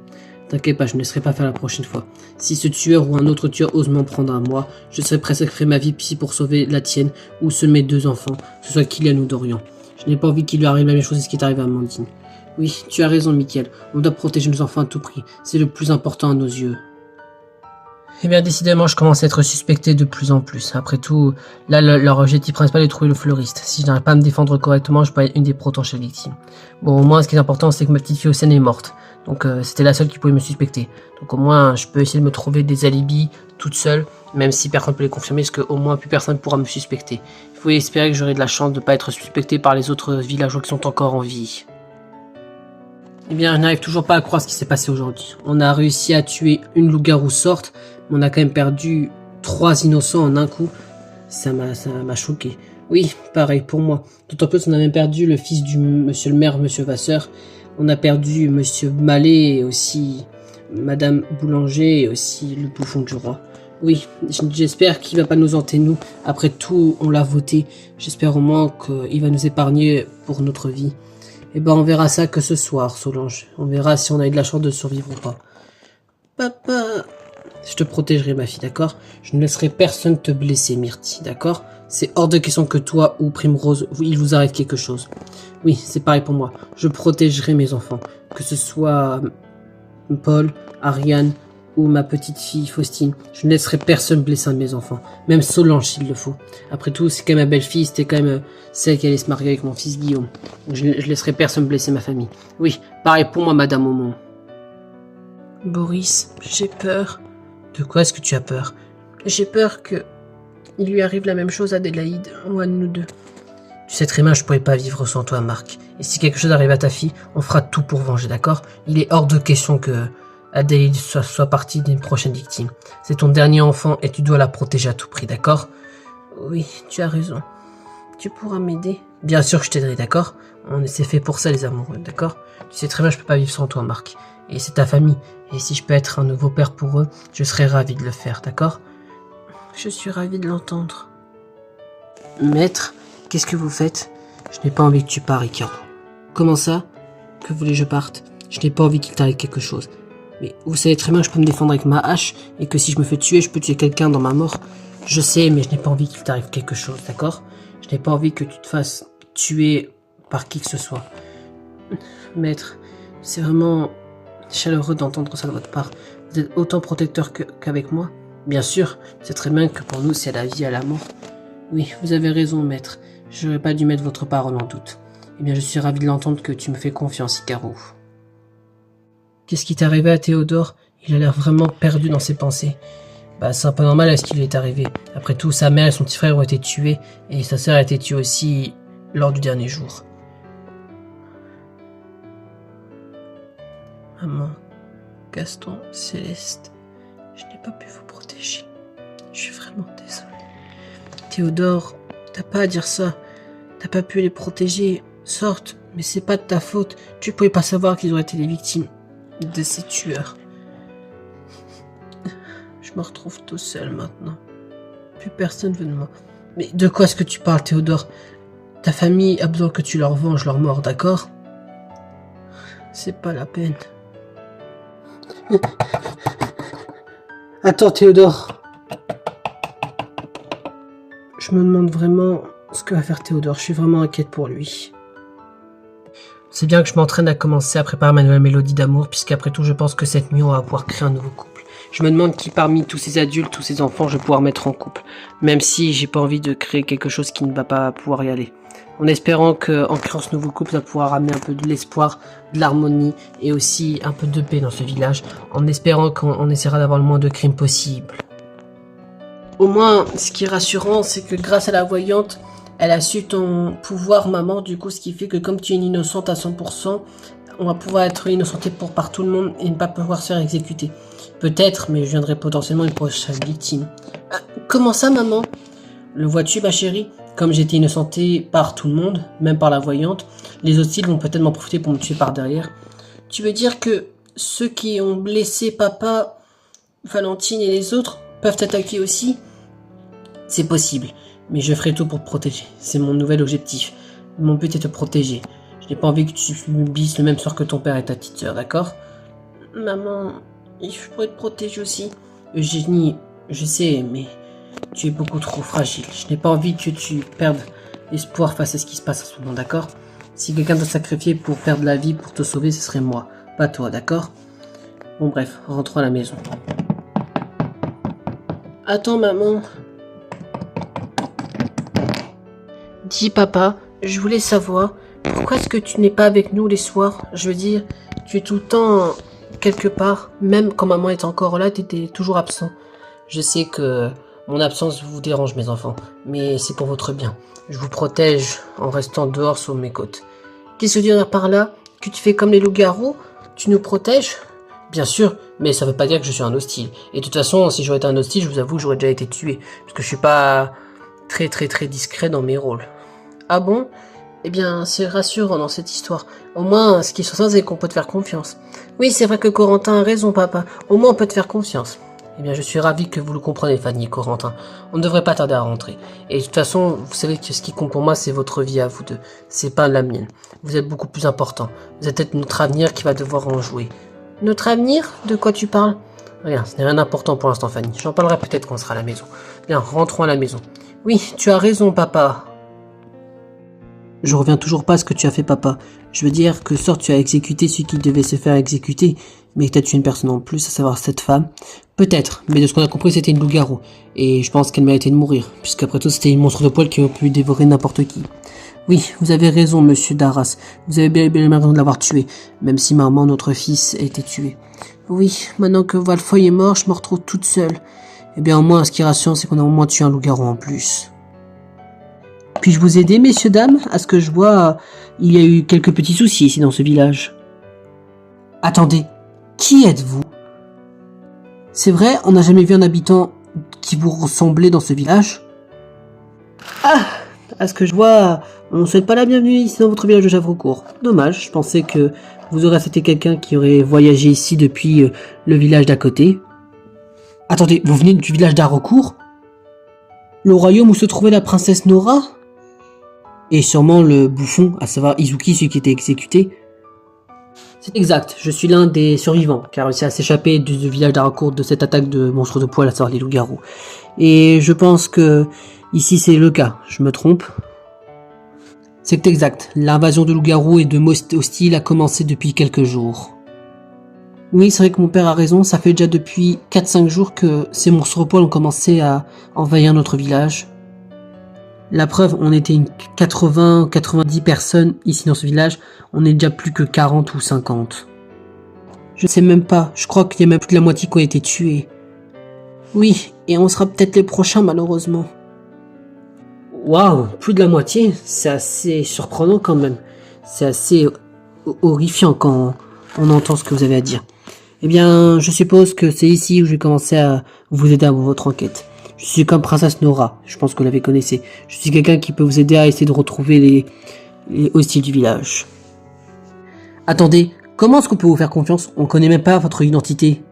T'inquiète pas, je ne laisserai pas faire la prochaine fois. Si ce tueur ou un autre tueur ose m'en prendre à moi, je serai prêt à sacrifier ma vie pour sauver la tienne ou ceux de mes 2 enfants, que ce soit Kylian ou Dorian. Je n'ai pas envie qu'il lui arrive la même chose que ce qui est arrivé à Amandine. Oui, tu as raison, Mickaël. On doit protéger nos enfants à tout prix. C'est le plus important à nos yeux. Eh bien, décidément, je commence à être suspecté de plus en plus. Après tout, là, leur objectif principal est de trouver le fleuriste. Si je n'arrive pas à me défendre correctement, je peux être une des potentielles victimes. Bon, au moins, ce qui est important, c'est que ma petite fille Océane est morte. Donc, c'était la seule qui pouvait me suspecter. Donc, au moins, je peux essayer de me trouver des alibis toute seule, même si personne ne peut les confirmer, parce qu'au moins, plus personne ne pourra me suspecter. Il faut espérer que j'aurai de la chance de ne pas être suspecté par les autres villageois qui sont encore en vie. Eh bien, je n'arrive toujours pas à croire ce qui s'est passé aujourd'hui. On a réussi à tuer une loup-garou sorte, mais on a quand même perdu 3 innocents en un coup. Ça m'a choqué. Oui, pareil pour moi. D'autant plus, on a même perdu le fils du monsieur le maire, monsieur Vasseur. On a perdu monsieur Mallet et aussi madame Boulanger et aussi le bouffon du roi. Oui, j'espère qu'il va pas nous hanter, nous. Après tout, on l'a voté. J'espère au moins qu'il va nous épargner pour notre vie. Eh ben, on verra ça que ce soir, Solange. On verra si on a eu de la chance de survivre ou pas. Papa, je te protégerai, ma fille, d'accord? Je ne laisserai personne te blesser, Myrtille, d'accord? C'est hors de question que toi ou Primrose, il vous arrive quelque chose. Oui, c'est pareil pour moi. Je protégerai mes enfants. Que ce soit Paul, Ariane ou ma petite fille Faustine. Je ne laisserai personne blesser un de mes enfants. Même Solange s'il le faut. Après tout, c'est quand même ma belle-fille, c'était quand même celle qui allait se marier avec mon fils Guillaume. Donc je laisserai personne blesser ma famille. Oui, pareil pour moi, Madame Aumont. Boris, j'ai peur. De quoi est-ce que tu as peur? J'ai peur que il lui arrive la même chose à Adélaïde ou à nous deux. Tu sais très bien, je pourrais pas vivre sans toi, Marc. Et si quelque chose arrive à ta fille, on fera tout pour venger, d'accord? Il est hors de question que Adélaïde soit partie d'une prochaine victime. C'est ton dernier enfant et tu dois la protéger à tout prix, d'accord? Oui, tu as raison. Tu pourras m'aider? Bien sûr que je t'aiderai, d'accord? On s'est fait pour ça, les amoureux, d'accord? Tu sais très bien, je peux pas vivre sans toi, Marc. Et c'est ta famille. Et si je peux être un nouveau père pour eux, je serai ravi de le faire, d'accord? Je suis ravi de l'entendre. Maître, qu'est-ce que vous faites? Je n'ai pas envie que tu pars, Icaro. Comment ça? Que voulez-je que je parte? Je n'ai pas envie qu'il t'arrive quelque chose. Mais vous savez très bien que je peux me défendre avec ma hache et que si je me fais tuer, je peux tuer quelqu'un dans ma mort. Je sais, mais je n'ai pas envie qu'il t'arrive quelque chose, d'accord? Je n'ai pas envie que tu te fasses tuer par qui que ce soit. Maître, c'est vraiment chaleureux d'entendre ça de votre part. Vous êtes autant protecteur qu'avec moi. Bien sûr, c'est très bien que pour nous, c'est la vie à la mort. Oui, vous avez raison, maître. Je n'aurais pas dû mettre votre parole en doute. Eh bien, je suis ravi de l'entendre que tu me fais confiance, Icaro. Qu'est-ce qui t'est arrivé à Théodore? Il a l'air vraiment perdu dans ses pensées. Bah, c'est un peu normal à ce qui lui est arrivé. Après tout, sa mère et son petit frère ont été tués, et sa sœur a été tuée aussi lors du dernier jour. Maman, Gaston, Céleste, je n'ai pas pu vous protéger. Je suis vraiment désolée. Théodore, t'as pas à dire ça. T'as pas pu les protéger. Sorte, mais c'est pas de ta faute. Tu pouvais pas savoir qu'ils auraient été les victimes de ces tueurs. Je me retrouve tout seul maintenant. Plus personne veut de moi. Mais de quoi est-ce que tu parles, Théodore? Ta famille a besoin que tu leur venges leur mort, d'accord? C'est pas la peine. Attends, Théodore. Je me demande vraiment ce que va faire Théodore. Je suis vraiment inquiète pour lui. C'est bien que je m'entraîne à commencer à préparer ma nouvelle mélodie d'amour, puisqu'après tout, je pense que cette nuit, on va pouvoir créer un nouveau couple. Je me demande qui parmi tous ces adultes, tous ces enfants, je vais pouvoir mettre en couple. Même si j'ai pas envie de créer quelque chose qui ne va pas pouvoir y aller. En espérant qu'en créant ce nouveau couple, ça va pouvoir amener un peu de l'espoir, de l'harmonie et aussi un peu de paix dans ce village. En espérant qu'on essaiera d'avoir le moins de crimes possible. Au moins, ce qui est rassurant, c'est que grâce à la voyante, elle a su ton pouvoir, maman, du coup, ce qui fait que comme tu es une innocente à 100%, on va pouvoir être innocenté par tout le monde et ne pas pouvoir se faire exécuter. Peut-être, mais je viendrai potentiellement une prochaine victime. Comment ça, maman? Le vois-tu, ma chérie? Comme j'ai été innocenté par tout le monde, même par la voyante, les hostiles vont peut-être m'en profiter pour me tuer par derrière. Tu veux dire que ceux qui ont blessé papa, Valentine et les autres peuvent t'attaquer aussi? C'est possible, mais je ferai tout pour te protéger. C'est mon nouvel objectif. Mon but est de te protéger. Je n'ai pas envie que tu subisses le même sort que ton père et ta petite sœur, d'accord? Maman, je pourrais te protéger aussi. Eugénie, je sais, mais tu es beaucoup trop fragile. Je n'ai pas envie que tu perdes espoir face à ce qui se passe en ce moment, d'accord? Si quelqu'un doit sacrifier pour perdre la vie, pour te sauver, ce serait moi, pas toi, d'accord? Bon bref, rentrons à la maison. Attends, maman. Dis, papa, je voulais savoir, pourquoi est-ce que tu n'es pas avec nous les soirs? Je veux dire, tu es tout le temps quelque part. Même quand maman est encore là, tu étais toujours absent. Je sais que mon absence vous dérange, mes enfants, mais c'est pour votre bien. Je vous protège en restant dehors sur mes côtes. Qu'est-ce que tu veux dire par là? Que tu fais comme les loups-garous? Tu nous protèges? Bien sûr, mais ça veut pas dire que je suis un hostile. Et de toute façon, si j'aurais été un hostile, je vous avoue que j'aurais déjà été tué. Parce que je suis pas très discret dans mes rôles. Ah bon? Eh bien, c'est rassurant dans cette histoire. Au moins, ce qui est certain, c'est qu'on peut te faire confiance. Oui, c'est vrai que Corentin a raison, papa. Au moins, on peut te faire confiance. Eh bien, je suis ravi que vous le compreniez, Fanny et Corentin. On ne devrait pas tarder à rentrer. Et de toute façon, vous savez que ce qui compte pour moi, c'est votre vie à vous deux. C'est pas la mienne. Vous êtes beaucoup plus important. Vous êtes peut-être notre avenir qui va devoir en jouer. Notre avenir? De quoi tu parles? Rien, ce n'est rien d'important pour l'instant, Fanny. J'en parlerai peut-être quand on sera à la maison. Bien, rentrons à la maison. Oui, tu as raison, papa. Je reviens toujours pas à ce que tu as fait, papa. Je veux dire que sorte tu as exécuté ce qui devait se faire exécuter, mais que tu as tué une personne en plus, à savoir cette femme. Peut-être, mais de ce qu'on a compris, c'était une loup-garou. Et je pense qu'elle méritait de mourir, puisqu'après tout, c'était une monstre de poil qui aurait pu dévorer n'importe qui. Oui, vous avez raison, monsieur Darras. Vous avez bien raison de l'avoir tué, même si maman, notre fils, a été tué. Oui, maintenant que Valfoy est mort, je me retrouve toute seule. Eh bien, au moins, ce qui rassure, c'est qu'on a au moins tué un loup-garou en plus. Puis-je vous aider, messieurs, dames? À ce que je vois, il y a eu quelques petits soucis ici dans ce village. Attendez, qui êtes-vous? C'est vrai, on n'a jamais vu un habitant qui vous ressemblait dans ce village? Ah! À ce que je vois, on ne souhaite pas la bienvenue ici dans votre village de Javrecourt. Dommage, je pensais que vous aurez accepté quelqu'un qui aurait voyagé ici depuis le village d'à côté. Attendez, vous venez du village d'Haraucourt? Le royaume où se trouvait la princesse Nora? Et sûrement le bouffon, à savoir Izuki, celui qui était exécuté. C'est exact, je suis l'un des survivants, qui a réussi à s'échapper du village d'Haraucourt de cette attaque de monstres de poil, à savoir les loups-garous. Et je pense que ici c'est le cas, je me trompe? C'est exact, l'invasion de loups-garous et de monstres hostiles a commencé depuis quelques jours. Oui, c'est vrai que mon père a raison, ça fait déjà depuis 4-5 jours que ces monstres de poil ont commencé à envahir notre village. La preuve, on était une 80-90 personnes ici dans ce village, on est déjà plus que 40 ou 50. Je sais même pas, je crois qu'il y a même plus de la moitié qui ont été tués. Oui, et on sera peut-être les prochains malheureusement. Waouh, plus de la moitié, c'est assez surprenant quand même. C'est assez horrifiant quand on entend ce que vous avez à dire. Eh bien, je suppose que c'est ici où je vais commencer à vous aider à votre enquête. Je suis comme Princesse Nora, je pense que vous l'avez connaissez. Je suis quelqu'un qui peut vous aider à essayer de retrouver les hostiles du village. Attendez, comment est-ce qu'on peut vous faire confiance? On connaît même pas votre identité.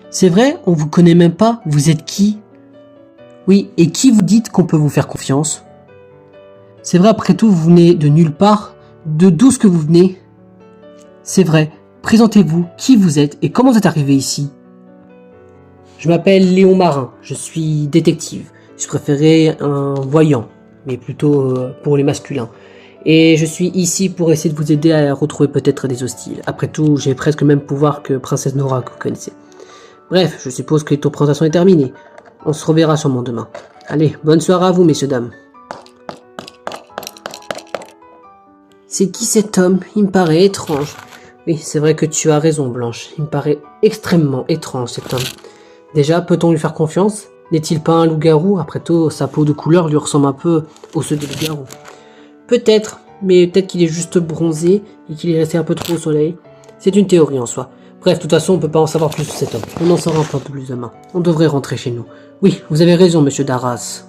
C'est vrai, on vous connaît même pas, vous êtes qui? Oui, et qui vous dites qu'on peut vous faire confiance? C'est vrai, après tout, vous venez de nulle part. D'où est-ce que vous venez? C'est vrai, présentez-vous, qui vous êtes et comment vous êtes arrivé ici? Je m'appelle Léon Marin, je suis détective. Je préférais un voyant, mais plutôt pour les masculins. Et je suis ici pour essayer de vous aider à retrouver peut-être des hostiles. Après tout, j'ai presque le même pouvoir que Princesse Nora que vous connaissez. Bref, je suppose que votre présentation est terminée. On se reverra sûrement demain. Allez, bonne soirée à vous, messieurs, dames. C'est qui cet homme? Il me paraît étrange. Oui, c'est vrai que tu as raison, Blanche. Il me paraît extrêmement étrange, cet homme. Déjà, peut-on lui faire confiance? N'est-il pas un loup-garou? Après tout, sa peau de couleur lui ressemble un peu au ceux des loups-garous. Peut-être, mais peut-être qu'il est juste bronzé et qu'il est resté un peu trop au soleil. C'est une théorie en soi. Bref, de toute façon, on peut pas en savoir plus sur cet homme. On en saura un peu plus demain. On devrait rentrer chez nous. Oui, vous avez raison, monsieur Darras.